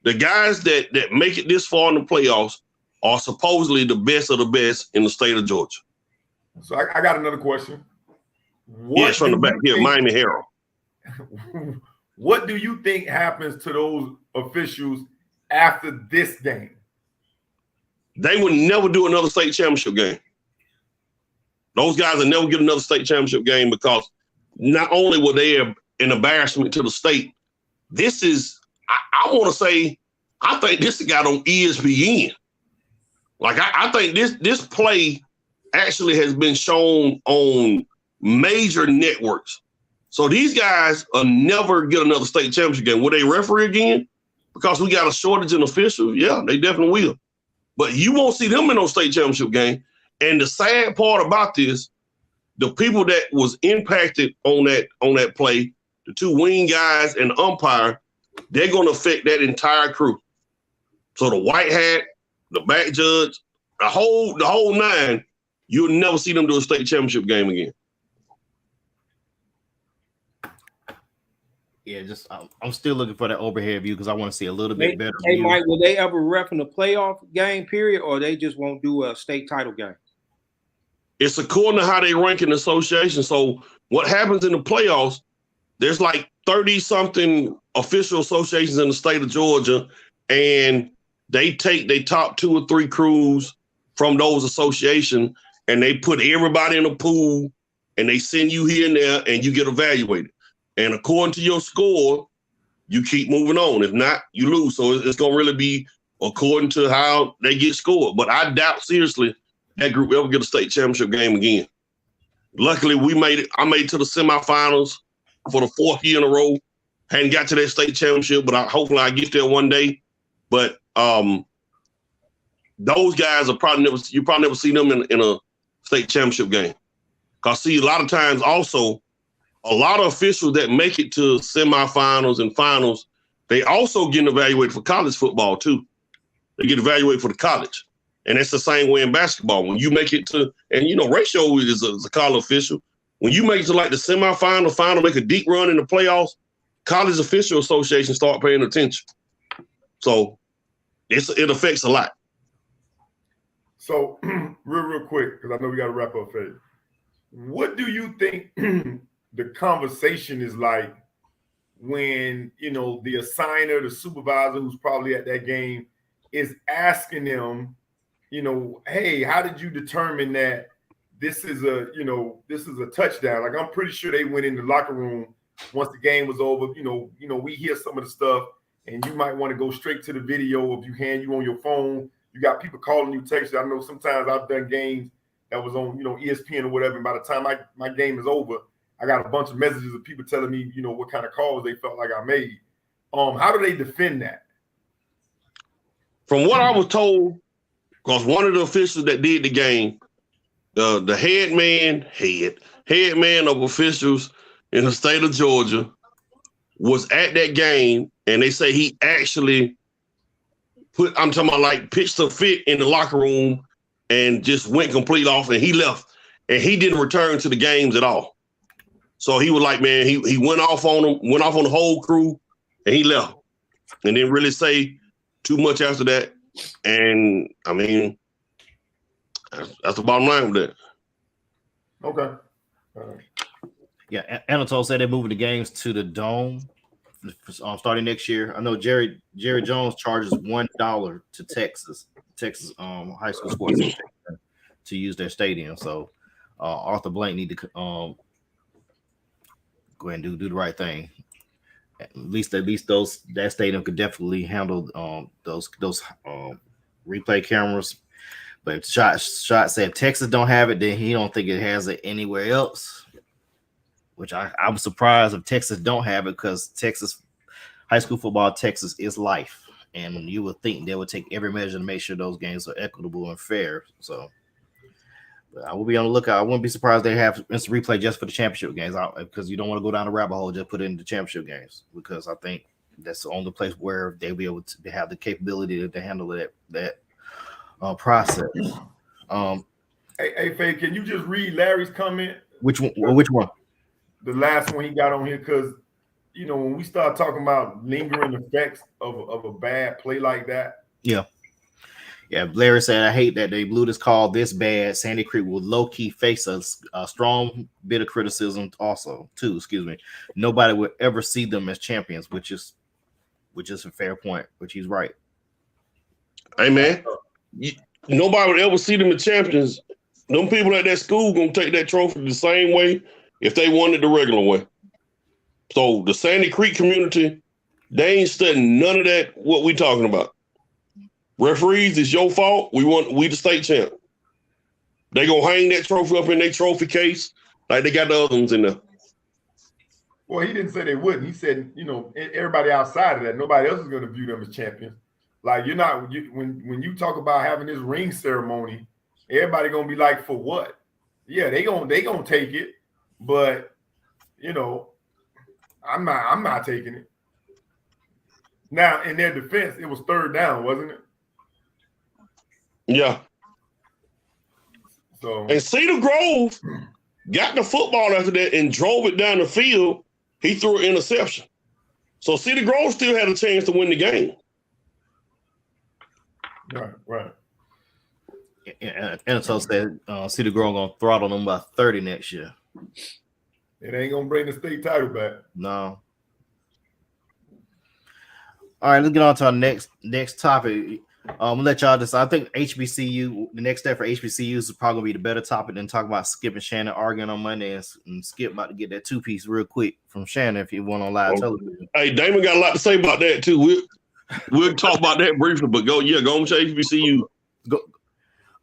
the guys that make it this far in the playoffs are supposedly the best of the best in the state of Georgia. So I got another question. Yes, from the back here, Miami Herald. What do you think happens to those officials after this game? They would never do another state championship game. Those guys will never get another state championship game because not only were they an embarrassment to the state, this is, I want to say, I think this got on ESPN. Like, I think this play actually has been shown on major networks. So these guys will never get another state championship game. Will they referee again? Because we got a shortage in officials? Yeah, they definitely will. But you won't see them in no state championship game. And the sad part about this, the people that was impacted on that play, the 2 wing guys and the umpire, they're going to affect that entire crew. So the white hat, the back judge, the whole 9, you'll never see them do a state championship game again. Yeah, just I'm still looking for that overhead view because I want to see a little bit better. Hey, Mike, will they ever ref in a playoff game period, or they just won't do a state title game? It's according to how they rank in the association. So what happens in the playoffs, there's like 30-something official associations in the state of Georgia, and they take their top 2 or 3 crews from those associations, and they put everybody in a pool, and they send you here and there, and you get evaluated. And according to your score, you keep moving on. If not, you lose. So it's going to really be according to how they get scored. But I doubt seriously that group ever get a state championship game again. Luckily, we made it. I made it to the semifinals for the 4th year in a row. Hadn't got to that state championship, but hopefully I get there one day. But those guys are probably never see them in a state championship game. Cause see, a lot of times also, a lot of officials that make it to semifinals and finals, they also get evaluated for college football too. They get evaluated for the college. And it's the same way in basketball. When you make it to, and you know, Ratio is a college official. When you make it to like the semifinal, final, make a deep run in the playoffs, college official association start paying attention. So it affects a lot. So real quick, because I know we got to wrap up, Faye. What do you think the conversation is like when, you know, the assigner, the supervisor who's probably at that game is asking them, you know, hey, how did you determine that this is a touchdown? Like, I'm pretty sure they went in the locker room once the game was over. You know, we hear some of the stuff, and you might want to go straight to the video if you on your phone. You got people calling you, texting. I know sometimes I've done games that was on, you know, ESPN or whatever, and by the time my game is over, I got a bunch of messages of people telling me, you know, what kind of calls they felt like I made. How do they defend that? From what I was told, because one of the officials that did the game, the head man of officials in the state of Georgia was at that game, and they say he actually pitched a fit in the locker room and just went complete off, and he left, and he didn't return to the games at all. So he was like, man, he went off on him, went off on the whole crew, and he left, and didn't really say too much after that. And I mean, that's the bottom line with that. Okay. Yeah, Anatole said they're moving the games to the Dome starting next year. I know Jerry Jones charges $1 to Texas high school sports to use their stadium. So Arthur Blank need to go ahead and do the right thing. At least that stadium could definitely handle those replay cameras. But Shot said if Texas don't have it, then he don't think it has it anywhere else. Which I was surprised if Texas don't have it, because Texas high school football, Texas is life, and you would think they would take every measure to make sure those games are equitable and fair. So, but I will be on the lookout. I wouldn't be surprised they have instant replay just for the championship games, because you don't want to go down the rabbit hole. Just put it in the championship games, because I think that's the only place where they'll be able to have the capability to handle that process. Hey, Faye, can you just read Larry's comment? Which one? The last one he got on here, because, you know, when we start talking about lingering effects of a bad play like that. Yeah. Larry said, I hate that they blew this call this bad. Sandy Creek will low-key face a strong bit of criticism too. Nobody will ever see them as champions, which is a fair point, which he's right. Hey, man, nobody would ever see them as champions. Them people at that school going to take that trophy the same way if they won it the regular way. So the Sandy Creek community, they ain't studying none of that, what we talking about. Referees, it's your fault. We the state champ. They gonna hang that trophy up in their trophy case like they got the other ones in there. Well, he didn't say they wouldn't. He said, you know, everybody outside of that, nobody else is going to view them as champions. Like, when you talk about having this ring ceremony, everybody gonna be like, for what? Yeah, they gonna take it. But, you know, I'm not taking it. Now, in their defense, it was third down, wasn't it? Yeah. So, and Cedar Grove got the football after that and drove it down the field. He threw an interception. So Cedar Grove still had a chance to win the game. Right. And so said Cedar Grove gonna throttle them by 30 next year. It ain't gonna bring the state title back. No. All right, let's get on to our next topic. I'm gonna let y'all decide. I think HBCU, the next step for HBCUs is probably gonna be the better topic than talking about Skip and Shannon arguing on Monday, and Skip about to get that 2-piece real quick from Shannon if he went on live television. Hey, Damon got a lot to say about that too. We'll talk about that briefly, but go on to HBCU. Go.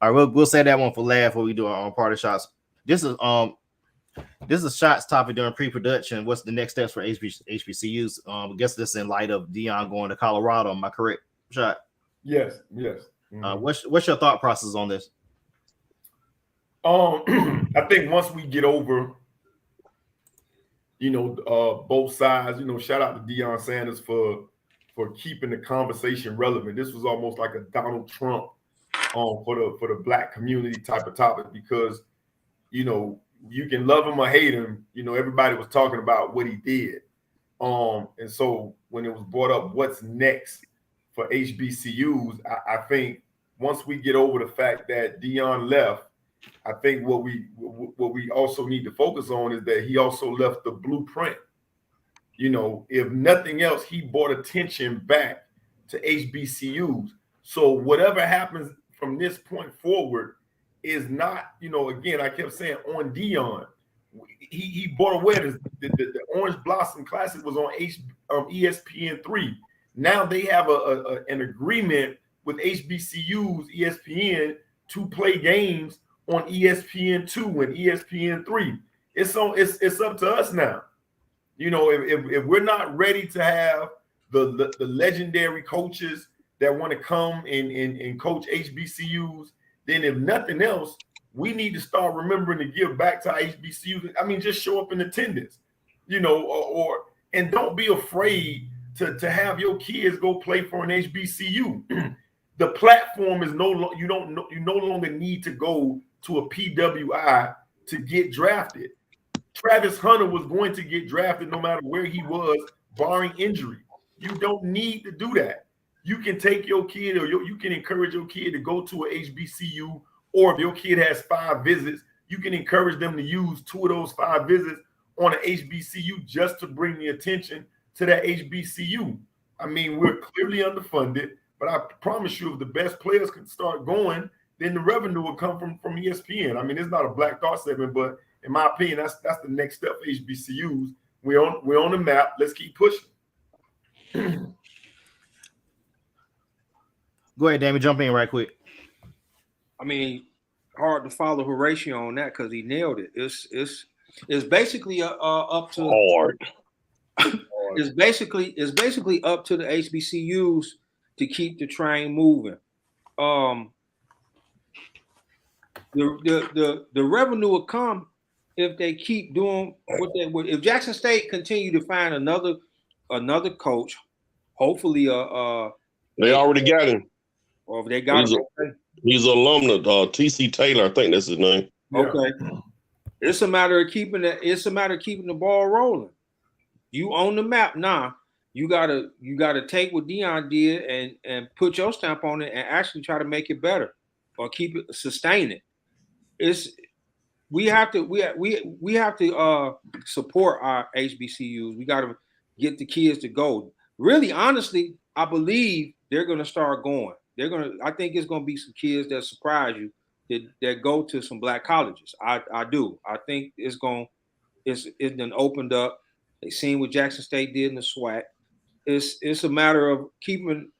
All right, we'll say that one for last before we do our party shots. This is shots topic during pre-production. What's the next steps for HBCUs? I guess this in light of Dion going to Colorado. Am I correct, Shot? Yes. Mm-hmm. What's your thought process on this? I think once we get over, both sides, shout out to Deion Sanders for keeping the conversation relevant. This was almost like a Donald Trump for the black community type of topic, because you can love him or hate him. Everybody was talking about what he did. And so when it was brought up, what's next for HBCUs, I think once we get over the fact that Dion left, I think what we also need to focus on is that he also left the blueprint. If nothing else, he brought attention back to HBCUs. So whatever happens from this point forward is not, again, I kept saying on Dion. He brought awareness. The Orange Blossom Classic was on ESPN3. Now they have an agreement with HBCUs, ESPN, to play games on ESPN2 and ESPN3. It's up to us now. If we're not ready to have the legendary coaches that want to come and coach HBCUs, then if nothing else, we need to start remembering to give back to our HBCUs. I mean, just show up in attendance, and don't be afraid to have your kids go play for an HBCU. The platform is you no longer need to go to a PWI to get drafted. Travis Hunter was going to get drafted no matter where he was, barring injury. You don't need to do that. You can take your kid, or you can encourage your kid to go to a HBCU, or if your kid has 5 visits, you can encourage them to use 2 of those 5 visits on an HBCU just to bring the attention to that HBCU. I mean, we're clearly underfunded, but I promise you, if the best players can start going, then the revenue will come from ESPN. I mean, it's not a black thought segment, but in my opinion, that's the next step for HBCUs. We're on the map. Let's keep pushing. Go ahead, Damon. Jump in right quick. I mean, hard to follow Horatio on that because he nailed it. It's basically up to hard. It's basically up to the HBCUs to keep the train moving. The revenue will come if they keep doing what they would. If Jackson State continue to find another coach, hopefully they already got him. Or if they got him. He's an alumna, T.C. Taylor, I think that's his name. Okay. Yeah. It's a matter of keeping the ball rolling. You own the map now. You gotta take what Dion did and put your stamp on it and actually try to make it better or sustain it. We have to support our HBCUs. We got to get the kids to go. Really, honestly, I believe they're going to start going. I think it's going to be some kids that surprise you that go to some black colleges. I do. I think it's been opened up. They seen what Jackson State did in the SWAC. It's a matter of keeping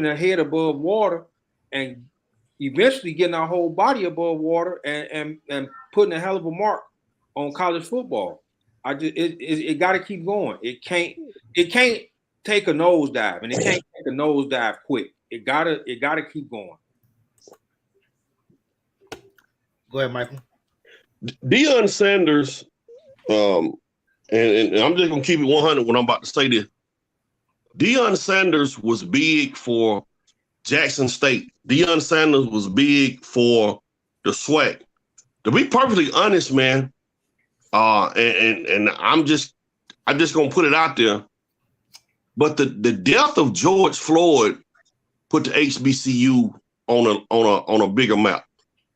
a head above water and eventually getting our whole body above water and putting a hell of a mark on college football. It got to keep going. It can't take a nosedive, and it can't take a nosedive quick. It gotta keep going. Go ahead, Michael. Deion Sanders, and I'm just gonna keep it 100 when I'm about to say this. Deion Sanders was big for Jackson State. Deion Sanders was big for the SWAC. To be perfectly honest, man, and I'm just gonna put it out there. But the death of George Floyd put the HBCU on a bigger map.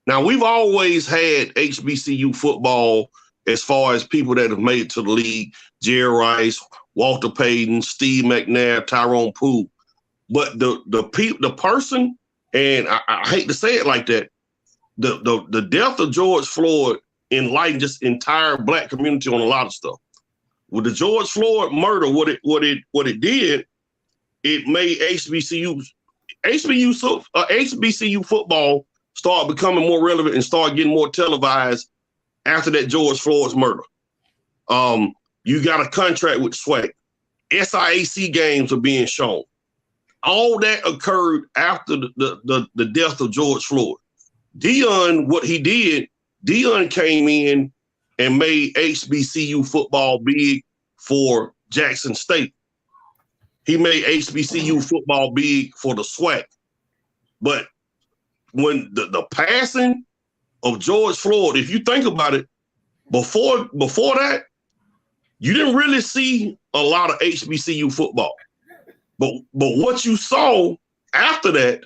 Now, we've always had HBCU football as far as people that have made it to the league: Jerry Rice, Walter Payton, Steve McNair, Tyrone Poole. But the person, and I hate to say it like that, the death of George Floyd enlightened just entire Black community on a lot of stuff. With the George Floyd murder, what it did, it made HBCU football start becoming more relevant and start getting more televised after that George Floyd's murder. You got a contract with SWAC. SIAC games are being shown. All that occurred after the death of George Floyd. Deion, what he did, Deion came in and made HBCU football big for Jackson State. He made HBCU football big for the SWAC. But when the passing of George Floyd, if you think about it, before that, you didn't really see a lot of HBCU football. But what you saw after that,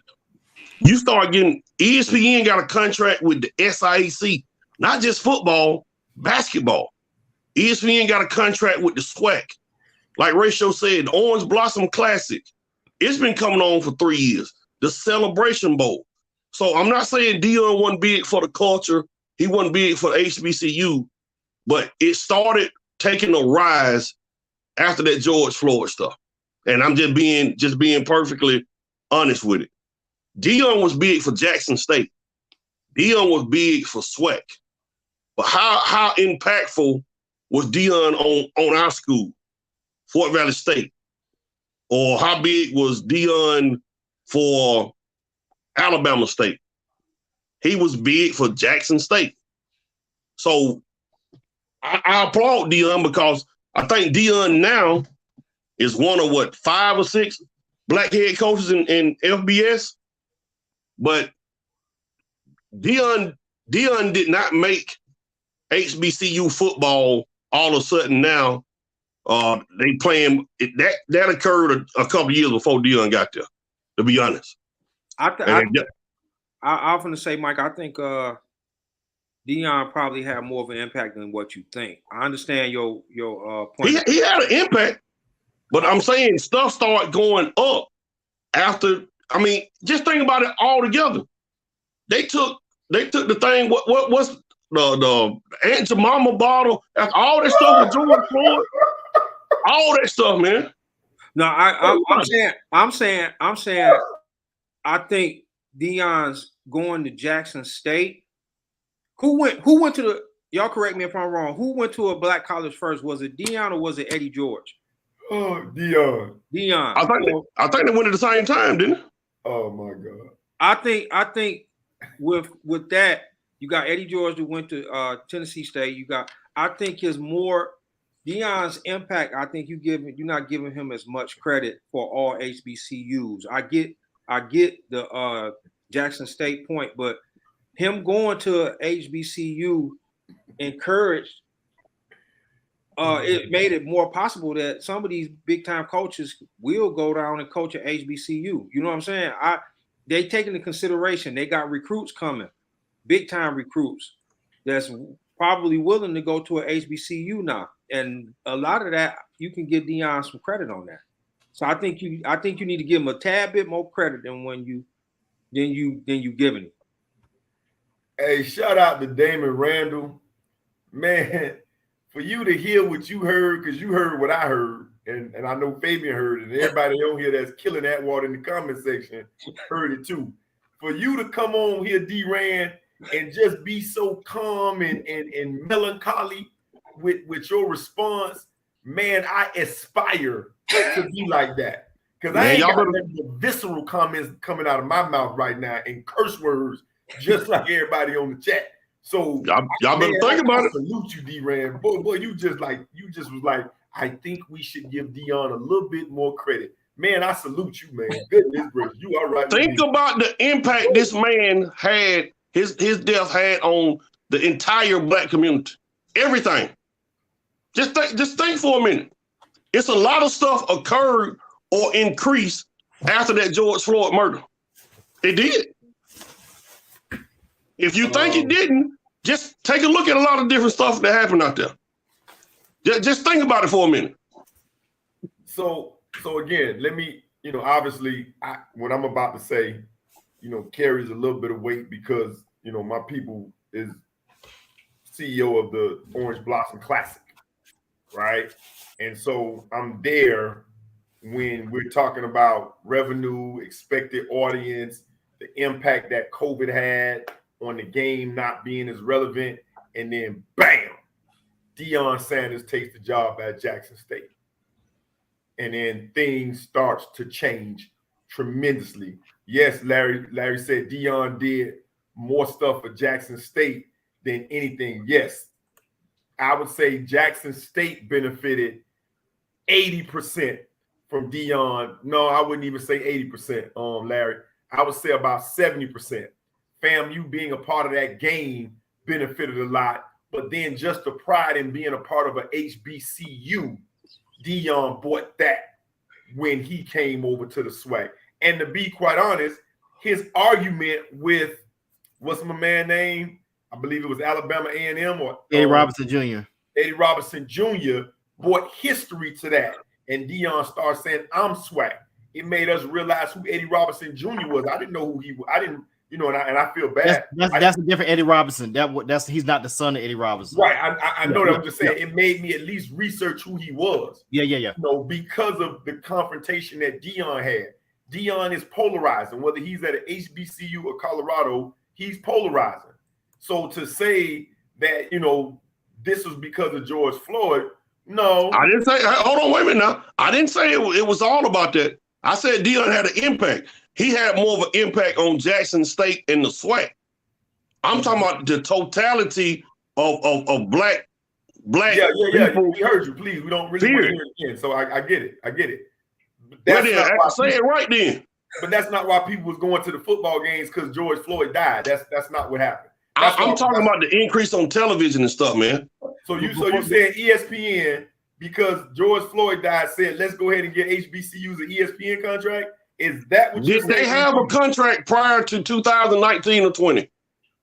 you start getting, ESPN got a contract with the SIAC, not just football, basketball. ESPN got a contract with the SWAC. Like Ratio said, the Orange Blossom Classic, it's been coming on for 3 years. The Celebration Bowl. So I'm not saying Deion wasn't big for the culture. He wasn't big for the HBCU, but it started taking a rise after that George Floyd stuff. And I'm just being perfectly honest with it. Deion was big for Jackson State. Deion was big for SWAC. But how impactful was Deion on our school, Fort Valley State? Or how big was Deion for Alabama State? He was big for Jackson State. So I applaud Deion because I think Deion now is one of 5 or 6 Black head coaches in FBS. But Deion did not make HBCU football all of a sudden now. They playing that occurred a couple years before Deion got there, to be honest. I often say, Mike, I think Deion probably had more of an impact than what you think. I understand your point. He had an impact, but I'm saying stuff started going up after. I mean, just think about it all together. They took the thing. What's the Aunt Jemima bottle? All that stuff with George Floyd. All that stuff, man. No, I'm saying. I think Deion's going to Jackson State. Who went to the? Y'all correct me if I'm wrong. Who went to a Black college first? Was it Deion or was it Eddie George? Oh, Deion. I think they went at the same time, didn't it? Oh my God. I think with that, you got Eddie George who went to Tennessee State. I think Deion's impact. I think you're not giving him as much credit for all HBCUs. I get the Jackson State point, but him going to HBCU encouraged. It made it more possible that some of these big time coaches will go down and coach at HBCU. You know what I'm saying? They take into consideration they got recruits coming, big time recruits that's probably willing to go to an HBCU now, and a lot of that you can give Deion some credit on that. So I think you need to give him a tad bit more credit than you giving him. Hey, shout out to Damon Randall, man. For you to hear what you heard, because you heard what I heard, and I know Fabian heard it, and everybody on here that's killing that water in the comment section heard it too. For you to come on here, D-Ran, and just be so calm and melancholy with your response, man, I aspire to be like that. Because I ain't got the visceral comments coming out of my mouth right now and curse words just like everybody on the chat. So y'all better think about it. Salute you, D-Ran. Boy, you just was like, I think we should give Deion a little bit more credit. Man, I salute you, man. Goodness gracious, you all right. Think about the impact this man had, his death had on the entire Black community. Everything. Just think for a minute. It's a lot of stuff occurred or increased after that George Floyd murder. It did. If you think it didn't, just take a look at a lot of different stuff that happened out there. Just think about it for a minute. So again, let me obviously, what I'm about to say, carries a little bit of weight because, my people is CEO of the Orange Blossom Classic, right? And so I'm there when we're talking about revenue, expected audience, the impact that COVID had on the game not being as relevant, and then bam, Deion Sanders takes the job at Jackson State. And then things starts to change tremendously. Yes, Larry said Deion did more stuff for Jackson State than anything. Yes, I would say Jackson State benefited 80% from Deion. No, I wouldn't even say 80%, Larry. I would say about 70%. FAMU being a part of that game benefited a lot, but then just the pride in being a part of a HBCU, Deion bought that when he came over to the SWAC. And to be quite honest, his argument with, what's my man name? I believe it was Alabama A&M or Eddie Robinson Jr. Eddie Robinson Jr. brought history to that. And Deion started saying, I'm SWAC. It made us realize who Eddie Robinson Jr. was. I didn't know who he was. I didn't, and I feel bad. That's a different Eddie Robinson. He's not the son of Eddie Robinson. Right. I know that. I'm just saying it made me at least research who he was. Yeah. Because of the confrontation that Deion had. Deion is polarizing. Whether he's at an HBCU or Colorado, he's polarizing. So to say that, this was because of George Floyd, no. I didn't say, hold on, wait a minute now. I didn't say it was all about that. I said Deion had an impact. He had more of an impact on Jackson State and the SWAC. I'm talking about the totality of black. Yeah. We heard you. Please, we don't really want to hear it again. So I get it. Say it right then. But that's not why people was going to the football games because George Floyd died. That's not what happened. I'm talking about the increase on television and stuff, man. So you said ESPN because George Floyd died said let's go ahead and get HBCUs an ESPN contract. Is that what you did? They have a contract prior to 2019 or 20?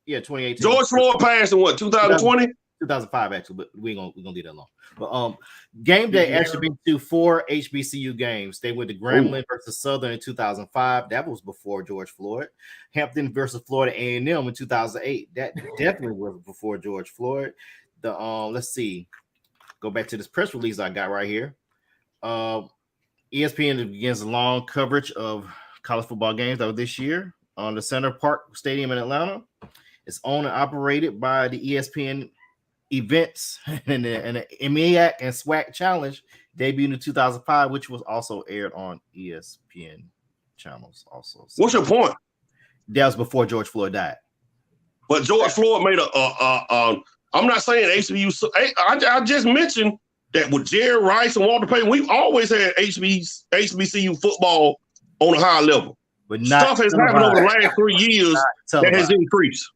Yeah, 2018. George Floyd passed in what 2020? 2005 actually, but we're gonna leave that alone. But game day actually been to 4 HBCU games. They went to Grambling versus Southern in 2005. That was before George Floyd. Hampton versus Florida A&M in 2008. That definitely was before George Floyd. The let's see, go back to this press release I got right here. ESPN begins a long coverage of college football games that was this year on the Center Park Stadium in Atlanta. It's owned and operated by the ESPN events and the MEAC and SWAC Challenge debuted in 2005, which was also aired on ESPN channels. Also, so what's your point? That was before George Floyd died. But George Floyd made I'm not saying HBCU. I just mentioned that with Jerry Rice and Walter Payton, we've always had HBCU football on a high level. But stuff has happened over the last 3 years that has increased.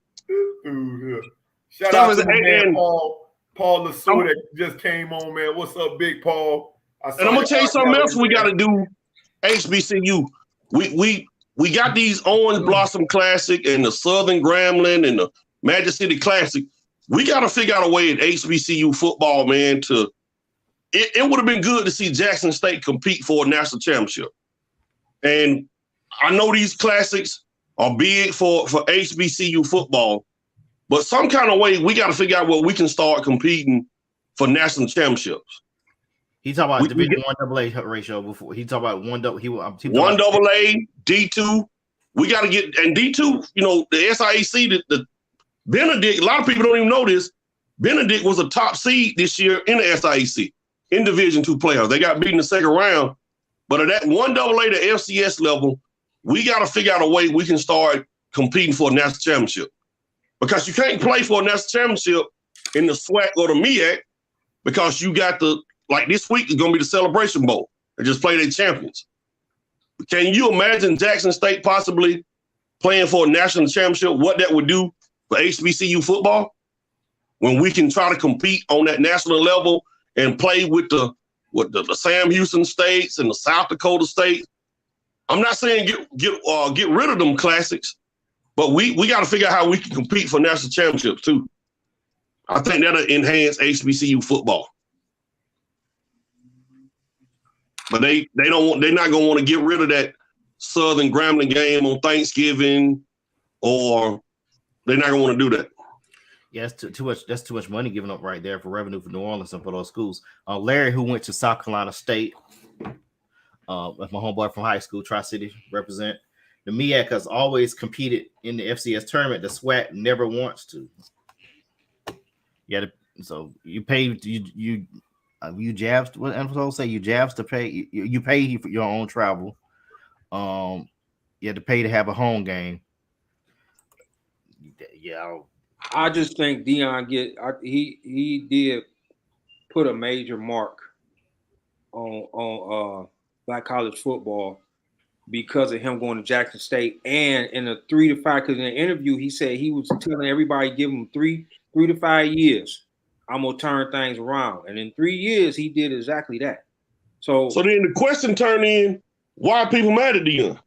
Shout out to my man Paul Lasseau that just came on, man. What's up, Big Paul? And I'm gonna tell you something else we got to do. HBCU, we got these Orange Blossom Classic and the Southern Grambling and the Magic City Classic. We got to figure out a way in HBCU football, man. It would have been good to see Jackson State compete for a national championship. And I know these classics are big for HBCU football, but some kind of way we got to figure out where we can start competing for national championships. He talked about Division 1AA ratio before. He talked about 1AA, D2. We got to get, and D2, the SIAC, the Benedict, a lot of people don't even know this. Benedict was a top seed this year in the SIAC in Division II playoffs. They got beat in the second round. But at that 1AA to FCS level, we got to figure out a way we can start competing for a national championship. Because you can't play for a national championship in the SWAC or the MEAC because you got this week is going to be the Celebration Bowl. They just play their champions. Can you imagine Jackson State possibly playing for a national championship, what that would do for HBCU football when we can try to compete on that national level and play with the Sam Houston states and the South Dakota states? I'm not saying get rid of them classics, but we got to figure out how we can compete for national championships too. I think that'll enhance HBCU football. But they're not gonna want to get rid of that Southern Grambling game on Thanksgiving, or they're not gonna want to do that. Yeah, that's too much. That's too much money given up right there for revenue for New Orleans and for those schools. Larry, who went to South Carolina State, that's my homeboy from high school, Tri-City represent. The MEAC has always competed in the FCS tournament. The SWAC never wants to. Yeah, so you pay you jabs. What I'm say? You jabs to pay. You pay for your own travel. You have to pay to have a home game. Yeah, I just think Deion he did put a major mark on black college football because of him going to Jackson State, and in a 3 to 5. Because in the interview he said he was telling everybody give him 3 to 5 years. I'm gonna turn things around, and in 3 years he did exactly that. So then the question turned in: why are people mad at Deion?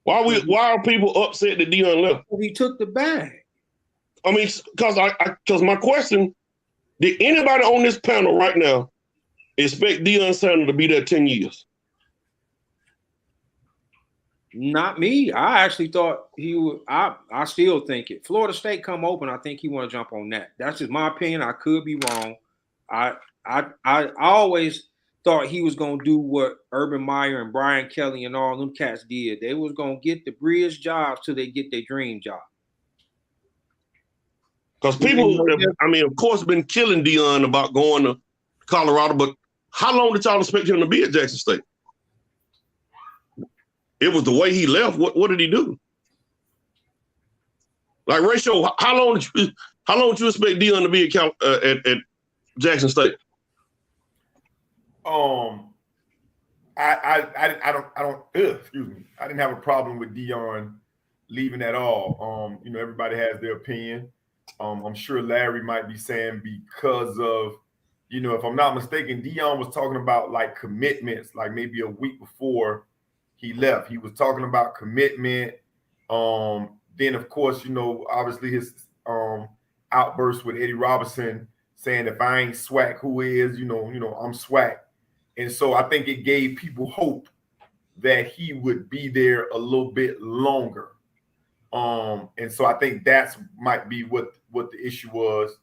Why are people upset that Deion left? He took the bag. I mean, because my question: did anybody on this panel right now expect Deion Sanders to be there 10 years? Not me. I actually thought he would. I still think it. Florida State come open. I think he want to jump on that. That's just my opinion. I could be wrong. I always thought he was gonna do what Urban Meyer and Brian Kelly and all them cats did. They was gonna get the bridge jobs till they get their dream job. Because people, of course, been killing Deion about going to Colorado, but how long did y'all expect him to be at Jackson State? It was the way he left. What did he do? Like Ratio, how long did you expect Deion to be at Jackson State? Excuse me. I didn't have a problem with Deion leaving at all. Everybody has their opinion. I'm sure Larry might be saying because of, if I'm not mistaken, Deion was talking about like commitments, like maybe a week before he left. He was talking about commitment. Then of course, obviously his outburst with Eddie Robinson saying, if I ain't SWAC, who is? I'm SWAC. And so I think it gave people hope that he would be there a little bit longer. And so I think that's might be what the issue was.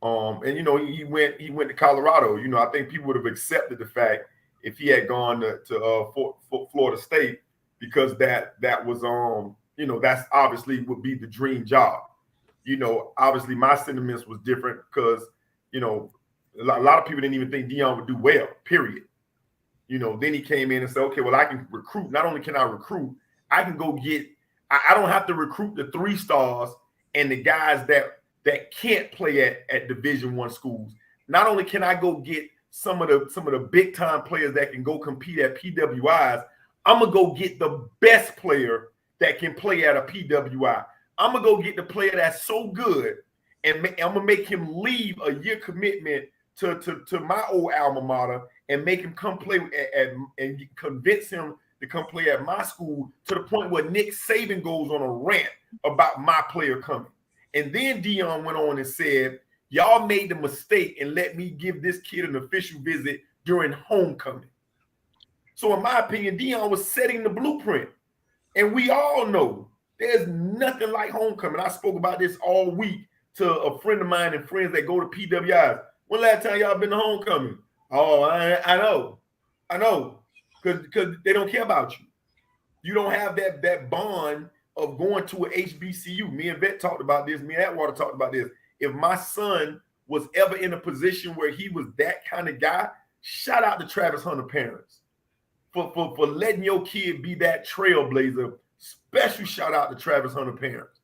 And he went to Colorado. I think people would have accepted the fact if he had gone to Florida State, because that was that's obviously would be the dream job. Obviously my sentiments was different because a lot of people didn't even think Deion would do well, period. Then he came in and said, okay, well, I can recruit. Not only can I recruit, I can go get, I don't have to recruit the 3 stars and the guys that can't play at Division I schools. Not only can I go get some of the big time players that can go compete at PWIs, I'm gonna go get the best player that can play at a PWI. I'm gonna go get the player that's so good, and I'm gonna make him leave a year commitment to my old alma mater and make him come play and convince him to come play at my school, to the point where Nick Saban goes on a rant about my player coming. And then Deion went on and said, y'all made the mistake and let me give this kid an official visit during homecoming. So in my opinion, Deion was setting the blueprint. And we all know there's nothing like homecoming. I spoke about this all week to a friend of mine and friends that go to PWIs. When last time y'all been to homecoming? Oh, I know. Because they don't care about you. You don't have that bond of going to a HBCU. Me and Vet talked about this. Me and Atwater talked about this. If my son was ever in a position where he was that kind of guy, shout out to Travis Hunter parents for letting your kid be that trailblazer. Special shout out to Travis Hunter parents.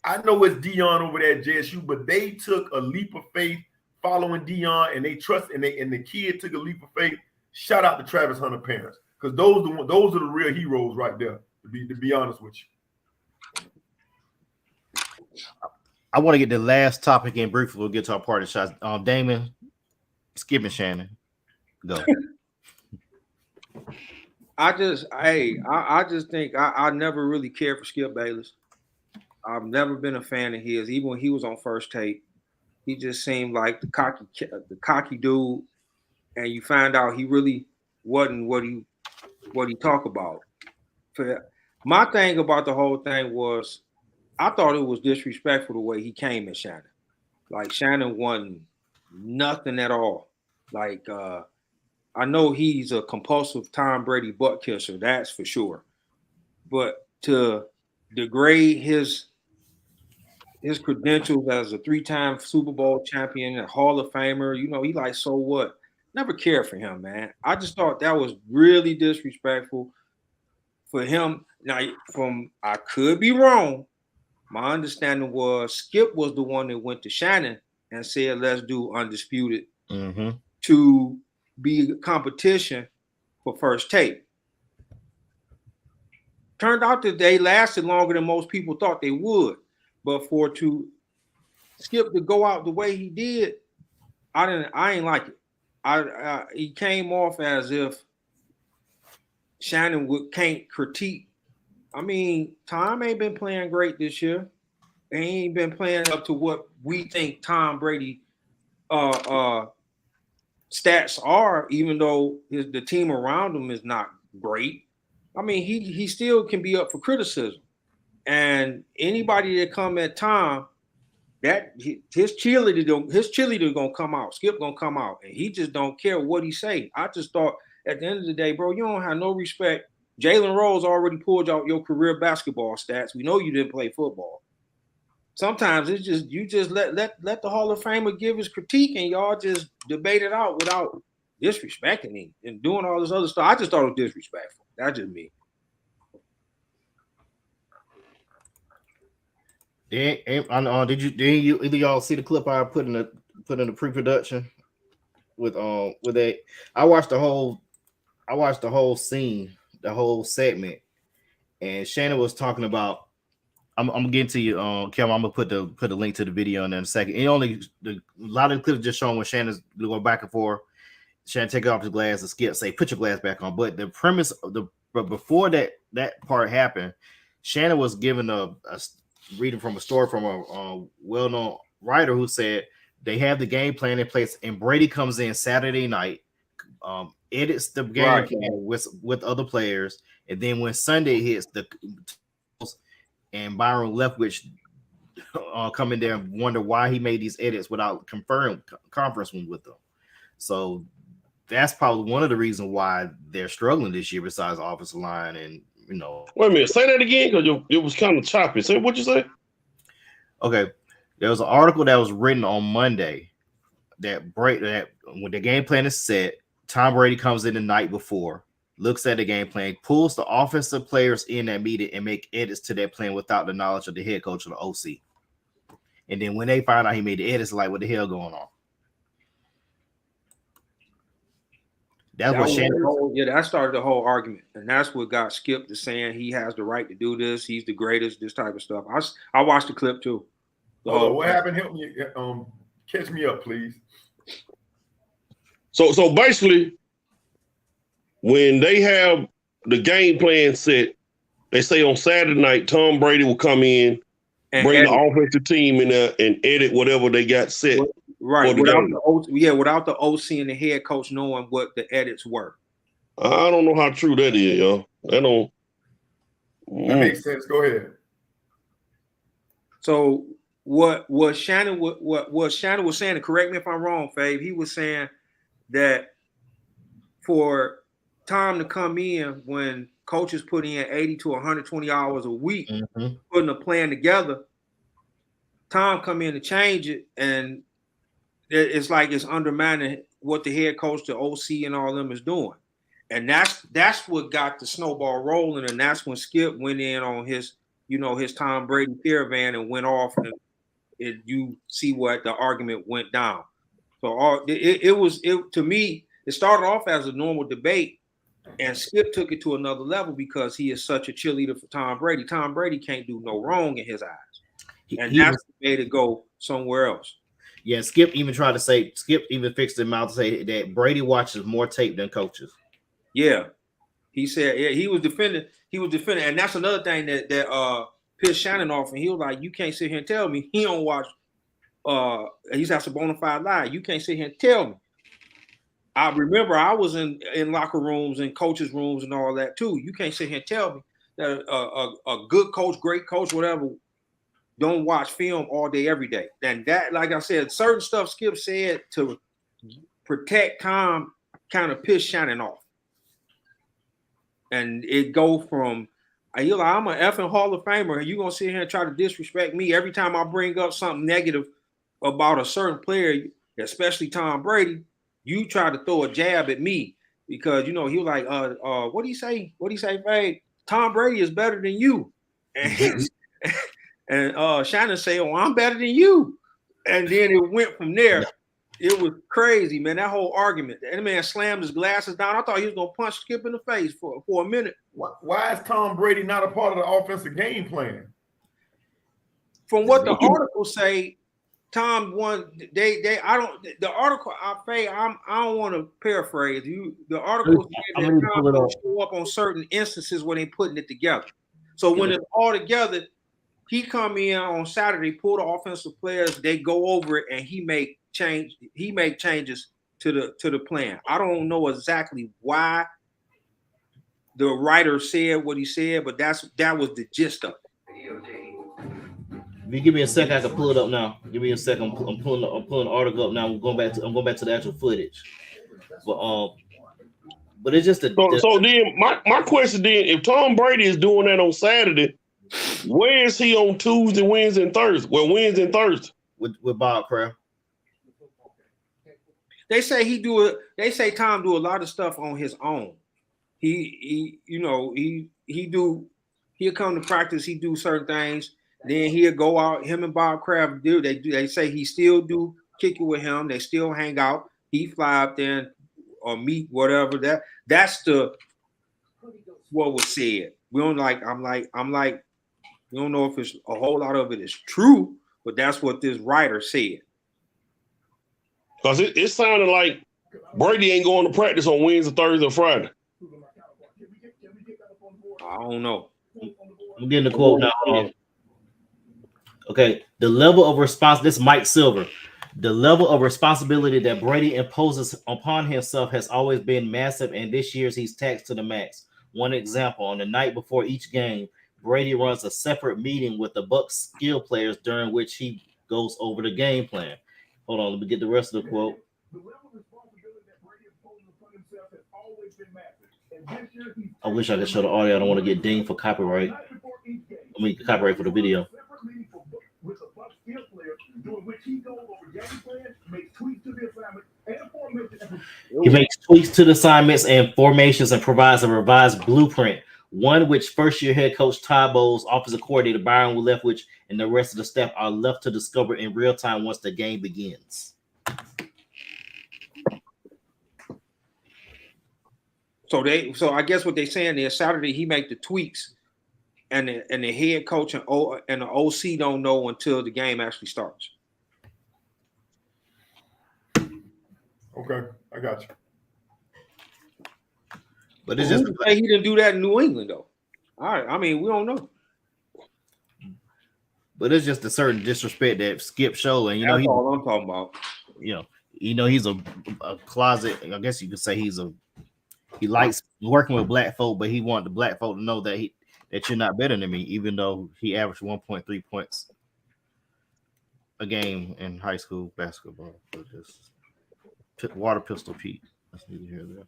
I know it's Deion over there at JSU, but they took a leap of faith following Deion, and they trust, and the kid took a leap of faith. Shout out to Travis Hunter parents, because those are the real heroes right there. To be honest with you. I want to get the last topic in briefly. We'll get to our party shots. Damon, Skip and Shannon, go. I just think I never really cared for Skip Bayless. I've never been a fan of his. Even when he was on First Take, he just seemed like the cocky dude. And you find out he really wasn't what he talked about. My thing about the whole thing was I thought it was disrespectful the way he came at Shannon. Like Shannon wasn't nothing at all. Like I know he's a compulsive Tom Brady butt kisser, that's for sure. But to degrade his credentials as a 3-time Super Bowl champion, a Hall of Famer, he like, so what? Never cared for him, man. I just thought that was really disrespectful for him. Now, I could be wrong. My understanding was Skip was the one that went to Shannon and said, let's do Undisputed to be a competition for First Take. Turned out that they lasted longer than most people thought they would. But to Skip to go out the way he did, I ain't like it. He came off as if Shannon can't critique. I mean, Tom ain't been playing great this year. He ain't been playing up to what we think Tom Brady stats are, even though the team around him is not great. I mean, he still can be up for criticism. And anybody that come at Tom, that his cheerleader gonna come out. Skip gonna come out, and he just don't care what he say. I just thought at the end of the day, bro, you don't have no respect. Jalen Rose already pulled out your career basketball stats. We know you didn't play football. Sometimes it's just you just let the Hall of Famer give his critique, and y'all just debate it out without disrespecting him and doing all this other stuff. I just thought it was disrespectful. That's just me. Did you either y'all see the clip I put in the pre-production with that? I watched the whole scene, the whole segment, and Shannon was talking about. I'm getting to you, Kim. I'm gonna put the link to the video in a second. A lot of the clips just showing when Shannon's going back and forth. Shannon take off his glass and Skip say, "Put your glass back on." But the premise but before that part happened, Shannon was given a reading from a story from a well-known writer who said they have the game plan in place, and Brady comes in Saturday night, edits the game plan with other players, and then when Sunday hits, and Byron Leftwich come in there and wonder why he made these edits without conferencing with them. So that's probably one of the reasons why they're struggling this year, besides offensive line and. Wait a minute, say that again because it was kind of choppy. Say what you say? Okay, there was an article that was written on Monday that when the game plan is set, Tom Brady comes in the night before, looks at the game plan, pulls the offensive players in that meeting and make edits to that plan without the knowledge of the head coach or the OC. And then when they find out he made the edits, like, what the hell going on? That started the whole argument, and that's what got Skip to saying he has the right to do this. He's the greatest. This type of stuff. I watched the clip too. What happened? Help me. Catch me up, please. So basically, when they have the game plan set, they say on Saturday night Tom Brady will come in, and bring the offensive team in there, and edit whatever they got set. Right, without the OC and the head coach knowing what the edits were. I don't know how true that is, y'all. That makes sense. Go ahead. So what Shannon was saying, and correct me if I'm wrong, Fave, he was saying that for Tom to come in when coaches put in 80 to 120 hours a week, putting a plan together, Tom come in to change it, and it's like it's undermining what the head coach, the OC, and all them is doing. And that's what got the snowball rolling, and that's when Skip went in on his Tom Brady caravan and went off, and you see what the argument went down. So to me, it started off as a normal debate, and Skip took it to another level because he is such a cheerleader for Tom Brady. Tom Brady can't do no wrong in his eyes, and that's what made it go somewhere else. Yeah, Skip even fixed his mouth to say that Brady watches more tape than coaches. Yeah, he said he was defending, and that's another thing that pissed Shannon off, and he was like, "You can't sit here and tell me he don't watch." He's has a bona fide lie. You can't sit here and tell me I remember I was in locker rooms and coaches' rooms and all that too. You can't sit here and tell me that a good coach, great coach, whatever, don't watch film all day, every day. And that, like I said, certain stuff Skip said to protect Tom kind of pissed Shannon off. And it go from, you're like, I'm an effing Hall of Famer, and you're going to sit here and try to disrespect me every time I bring up something negative about a certain player, especially Tom Brady. You try to throw a jab at me because, you know, he was like, what do you say? What do you say, Fade? Tom Brady is better than you. And Shannon say, oh, I'm better than you. And then it went from there. It was crazy, man. That whole argument. That man slammed his glasses down. I thought he was going to punch Skip in the face for a minute. Why is Tom Brady not a part of the offensive game plan? From what the articles say, Tom won. I don't. The article I don't want to paraphrase you. The article said that Tom will show up on certain instances when they putting it together. So when it's all together, he come in on Saturday, pull the offensive players, they go over it, and he make changes to the plan. I don't know exactly why the writer said what he said, but that was the gist of it. If you give me a second, I can pull it up now. Give me a second. I'm pulling the article up now. I'm going back to the actual footage. But it's just so then my question then, if Tom Brady is doing that on Saturday, where is he on Tuesday, Wednesday, and Thursday? Well, Wednesday and Thursday with Bob Kraft. They say he do it. They say Tom do a lot of stuff on his own. He'll come to practice. He do certain things. Then he'll go out. Him and Bob Kraft do. They say he still do kick it with him. They still hang out. He fly up there or meet whatever. That's what was said. We don't like. I'm like. We don't know if it's a whole lot of it is true, but that's what this writer said. Because it sounded like Brady ain't going to practice on Wednesday, Thursday, or Friday. I don't know. I'm getting the quote now. Okay, the level of this is Mike Silver. The level of responsibility that Brady imposes upon himself has always been massive, and this year's he's taxed to the max. One example, on the night before each game, Brady runs a separate meeting with the Bucs skill players during which he goes over the game plan. Hold on, let me get the rest of the quote. I wish I could show the audio. I don't want to get dinged for copyright. I mean, copyright for the video. He makes tweaks to the assignments and formations and provides a revised blueprint, one which first-year head coach Todd Bowles, offensive coordinator Byron Leftwich, and the rest of the staff are left to discover in real time once the game begins. So I guess what they're saying is Saturday he make the tweaks, and the head coach and the OC don't know until the game actually starts. Okay, I got you. But it's just he didn't do that in New England though. All right, I mean we don't know. But it's just a certain disrespect that Skip showed, and That's all I'm talking about. He's a closet. I guess you could say he likes working with black folk, but he wanted the black folk to know that you're not better than me, even though he averaged 1.3 points a game in high school basketball. So just water pistol Pete. That's neither here nor there.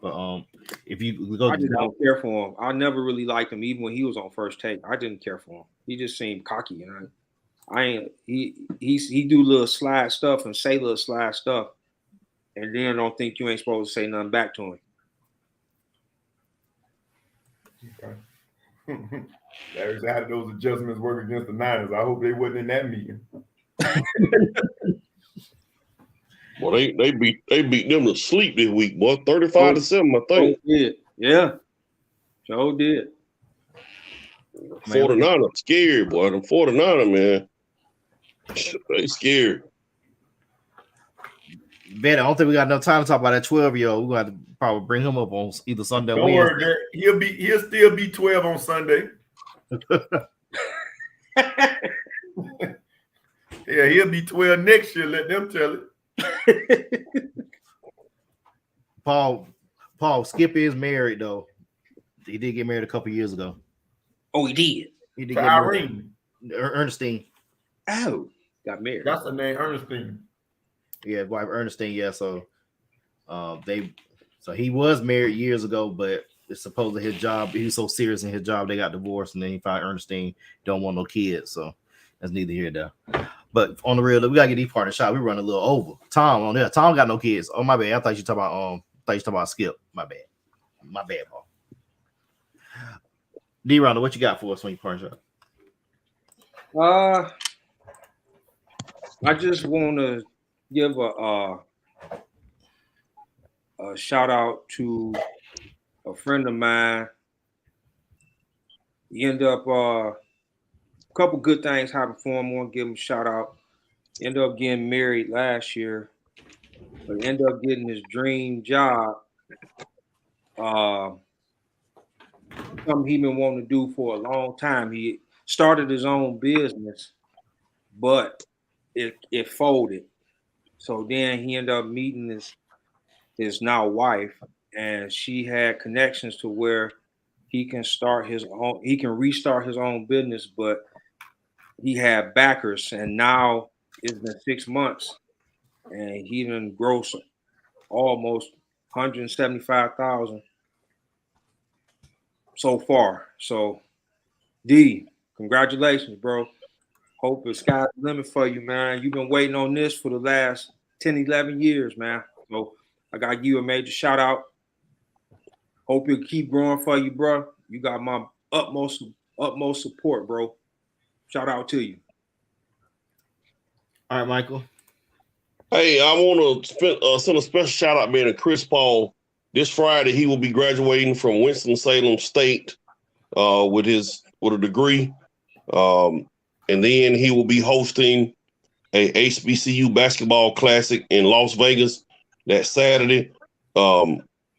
But if you go, I just don't care for him. I never really liked him, even when he was on First Take. I didn't care for him. He just seemed cocky, and he do little slide stuff and say little slide stuff, and then don't think you ain't supposed to say nothing back to him. Okay. Larry's how did those adjustments work against the Niners? I hope they wasn't in that meeting. Well, they beat them to sleep this week, boy. 35-7, I think. Yeah. Joe did. 49 are scared, boy. The 49er, man. They scared. Ben, I don't think we got enough time to talk about that 12-year-old. We're gonna have to probably bring him up on either Sunday or Don't Wednesday. worry, he'll still be 12 on Sunday. Yeah, he'll be 12 next year. Let them tell it. Paul Skip is married though. He did get married a couple years ago. Oh, he did. He did To get married. Irene. Ernestine. Oh, got married. That's the name, Ernestine. Yeah, wife Ernestine. Yeah, so he was married years ago, but it's supposedly his job. He was so serious in his job, they got divorced, and then he found Ernestine don't want no kids. So that's neither here nor there. But on the real, we gotta get these partner shot. We run a little over. Tom on there. Tom got no kids. Oh my bad. I thought you talking about Skip. My bad, Paul. D Ronda, what you got for us when you partner shot? I just want to give a shout out to a friend of mine. He ended up a couple good things happened for him. I want to give him a shout out. He ended up getting married last year, but he ended up getting his dream job. Something he been wanting to do for a long time. He started his own business, but it folded. So then he ended up meeting his now wife, and she had connections to where he can restart his own business, but he had backers, and now it's been 6 months, and he done grossed almost $175,000 so far. So, D, congratulations, bro. Hope the sky's the limit for you, man. You've been waiting on this for the last 10, 11 years, man. So I got to give you a major shout out. Hope you'll keep growing for you, bro. You got my utmost support, bro. Shout out to you. All right, Michael. Hey, I want to send a special shout out, man, to Chris Paul. This Friday, he will be graduating from Winston-Salem State with a degree. And then he will be hosting a HBCU basketball classic in Las Vegas that Saturday.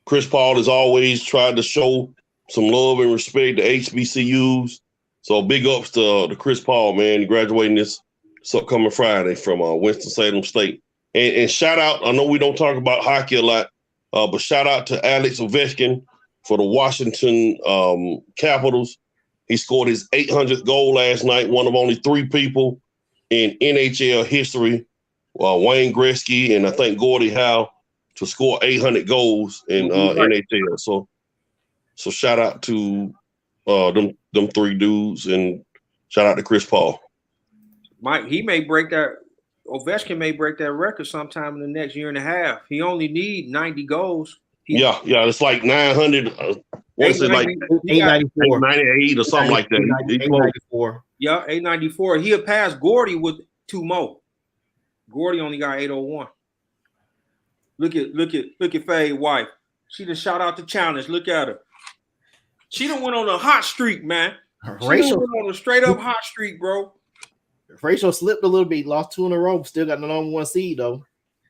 Chris Paul has always tried to show some love and respect to HBCUs. So big ups to Chris Paul, man, graduating this upcoming Friday from Winston-Salem State. And shout out, I know we don't talk about hockey a lot, but shout out to Alex Ovechkin for the Washington Capitals. He scored his 800th goal last night, one of only 3 people in NHL history, Wayne Gretzky and I think Gordie Howe, to score 800 goals in NHL. So shout out to them 3 dudes, and shout out to Chris Paul. Mike, Ovechkin may break that record sometime in the next year and a half. He only need 90 goals. Yeah, it's like 900. What's it like? 894, 898 or something like that. 894. Yeah, 894. He'll pass Gordie with 2 more. Gordie only got 801. Look at Faye's wife. She just shout out the challenge. Look at her. She done went on a hot streak, man. Rachel went on a straight up hot streak, bro. Rachel slipped a little bit, lost 2 in a row, still got the number 1 seed though.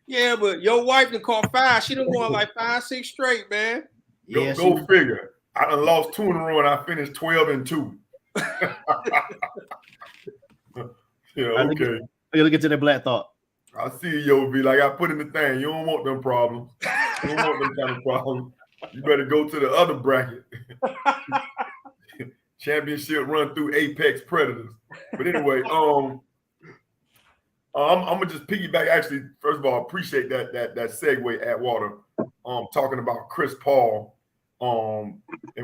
Yeah, but your wife done caught 5. She done won like 5, 6 straight, man. Go figure. I done lost 2 in a row and I finished 12-2. Yeah, okay. Look into that Black Thought. I see you, be like, I put in the thing. You don't want them problems. You don't want them kind of problems. You better go to the other bracket. Championship run through Apex Predators. But anyway, I'm gonna just piggyback. Actually, first of all, appreciate that segue, Atwater. Talking about Chris Paul, and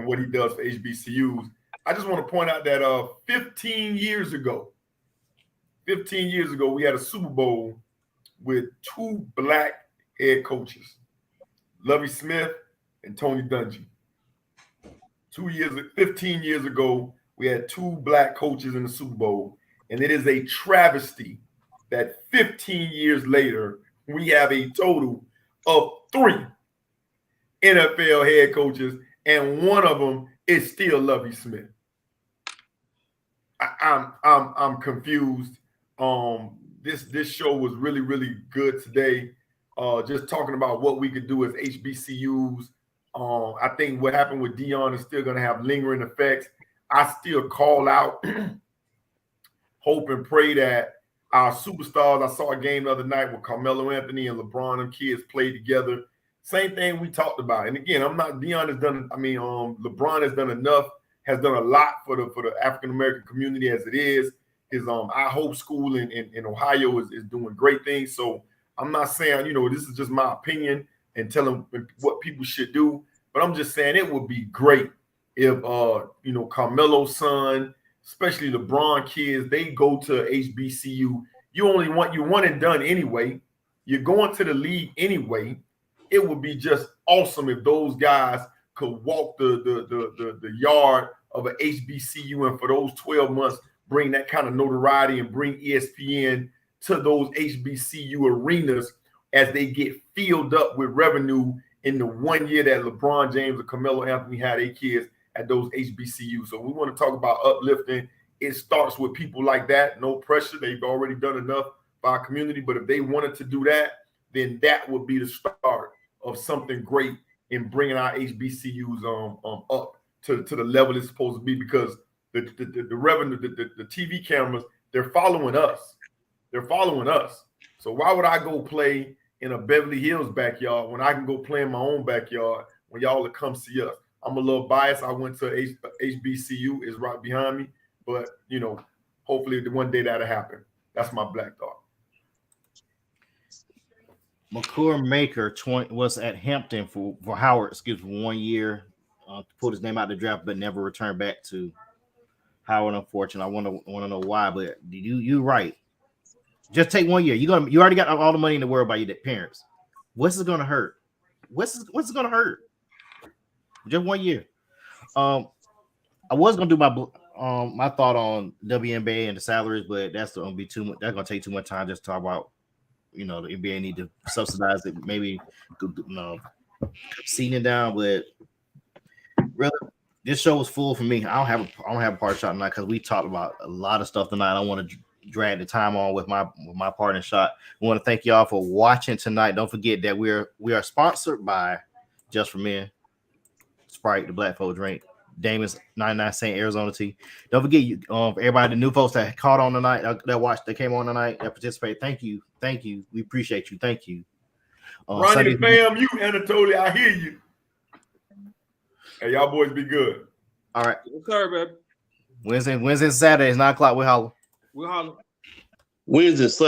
what he does for HBCUs. I just want to point out that 15 years ago, we had a Super Bowl with 2 black head coaches, Lovie Smith and Tony Dungy. 15 years ago, we had 2 black coaches in the Super Bowl, and it is a travesty that 15 years later, we have a total of 3 NFL head coaches, and one of them is still Lovie Smith. I'm confused. This show was really, really good today. Just talking about what we could do as HBCUs. I think what happened with Deion is still going to have lingering effects. I still call out, hope and pray that our superstars. I saw a game the other night where Carmelo Anthony and LeBron and kids played together. Same thing we talked about. And again, I'm not Deion has done. I mean, LeBron has done enough. Has done a lot for the African American community as it is. His I Hope School in Ohio is doing great things. So I'm not saying, you know, this is just my opinion and telling what people should do. But I'm just saying it would be great if you know, Carmelo's son, especially LeBron kids, they go to HBCU. You one and done anyway. You're going to the league anyway. It would be just awesome if those guys could walk the yard of an HBCU, and for those 12 months bring that kind of notoriety and bring ESPN to those HBCU arenas as they get filled up with revenue in the 1 year that LeBron James or Carmelo Anthony had their kids at those HBCUs. So we want to talk about uplifting. It starts with people like that. No pressure. They've already done enough for our community. But if they wanted to do that, then that would be the start of something great in bringing our HBCUs up to the level it's supposed to be, because the revenue, the TV cameras, they're following us. They're following us. So why would I go play in a Beverly Hills backyard when I can go play in my own backyard when y'all will come see us? I'm a little biased. I went to HBCU, is right behind me, but you know, hopefully one day that'll happen. That's my black thought. McClure Maker was at Hampton for Howard, for 1 year, pulled his name out of the draft, but never returned back to Howard. Unfortunately, I want to know why, but you right. Just take 1 year. You already got all the money in the world by your parents. What's it gonna hurt? What's it gonna hurt? Just 1 year. I was gonna do my thought on WNBA and the salaries, but that's gonna be too much. That's gonna take too much time just to talk about. You know, the NBA need to subsidize it, maybe, you know, seating down. But really, this show was full for me. I don't have a part shot tonight because we talked about a lot of stuff tonight. I don't want to drag the time on with my part and shot. I want to thank y'all for watching tonight. Don't forget that we are sponsored by Just for Men, Sprite, the Black Folk Drink, Damon's 99 Cent Arizona Tea. Don't forget, you everybody, the new folks that caught on tonight, that came on tonight, that participated. Thank you. We appreciate you. Thank you. Ronnie the fam, you Anatoly, I hear you. Hey, y'all boys be good. All right. Yes, sir, baby. Wednesday, Saturdays, 9 o'clock. We holler. We'll holler. Wednesday, Sunday.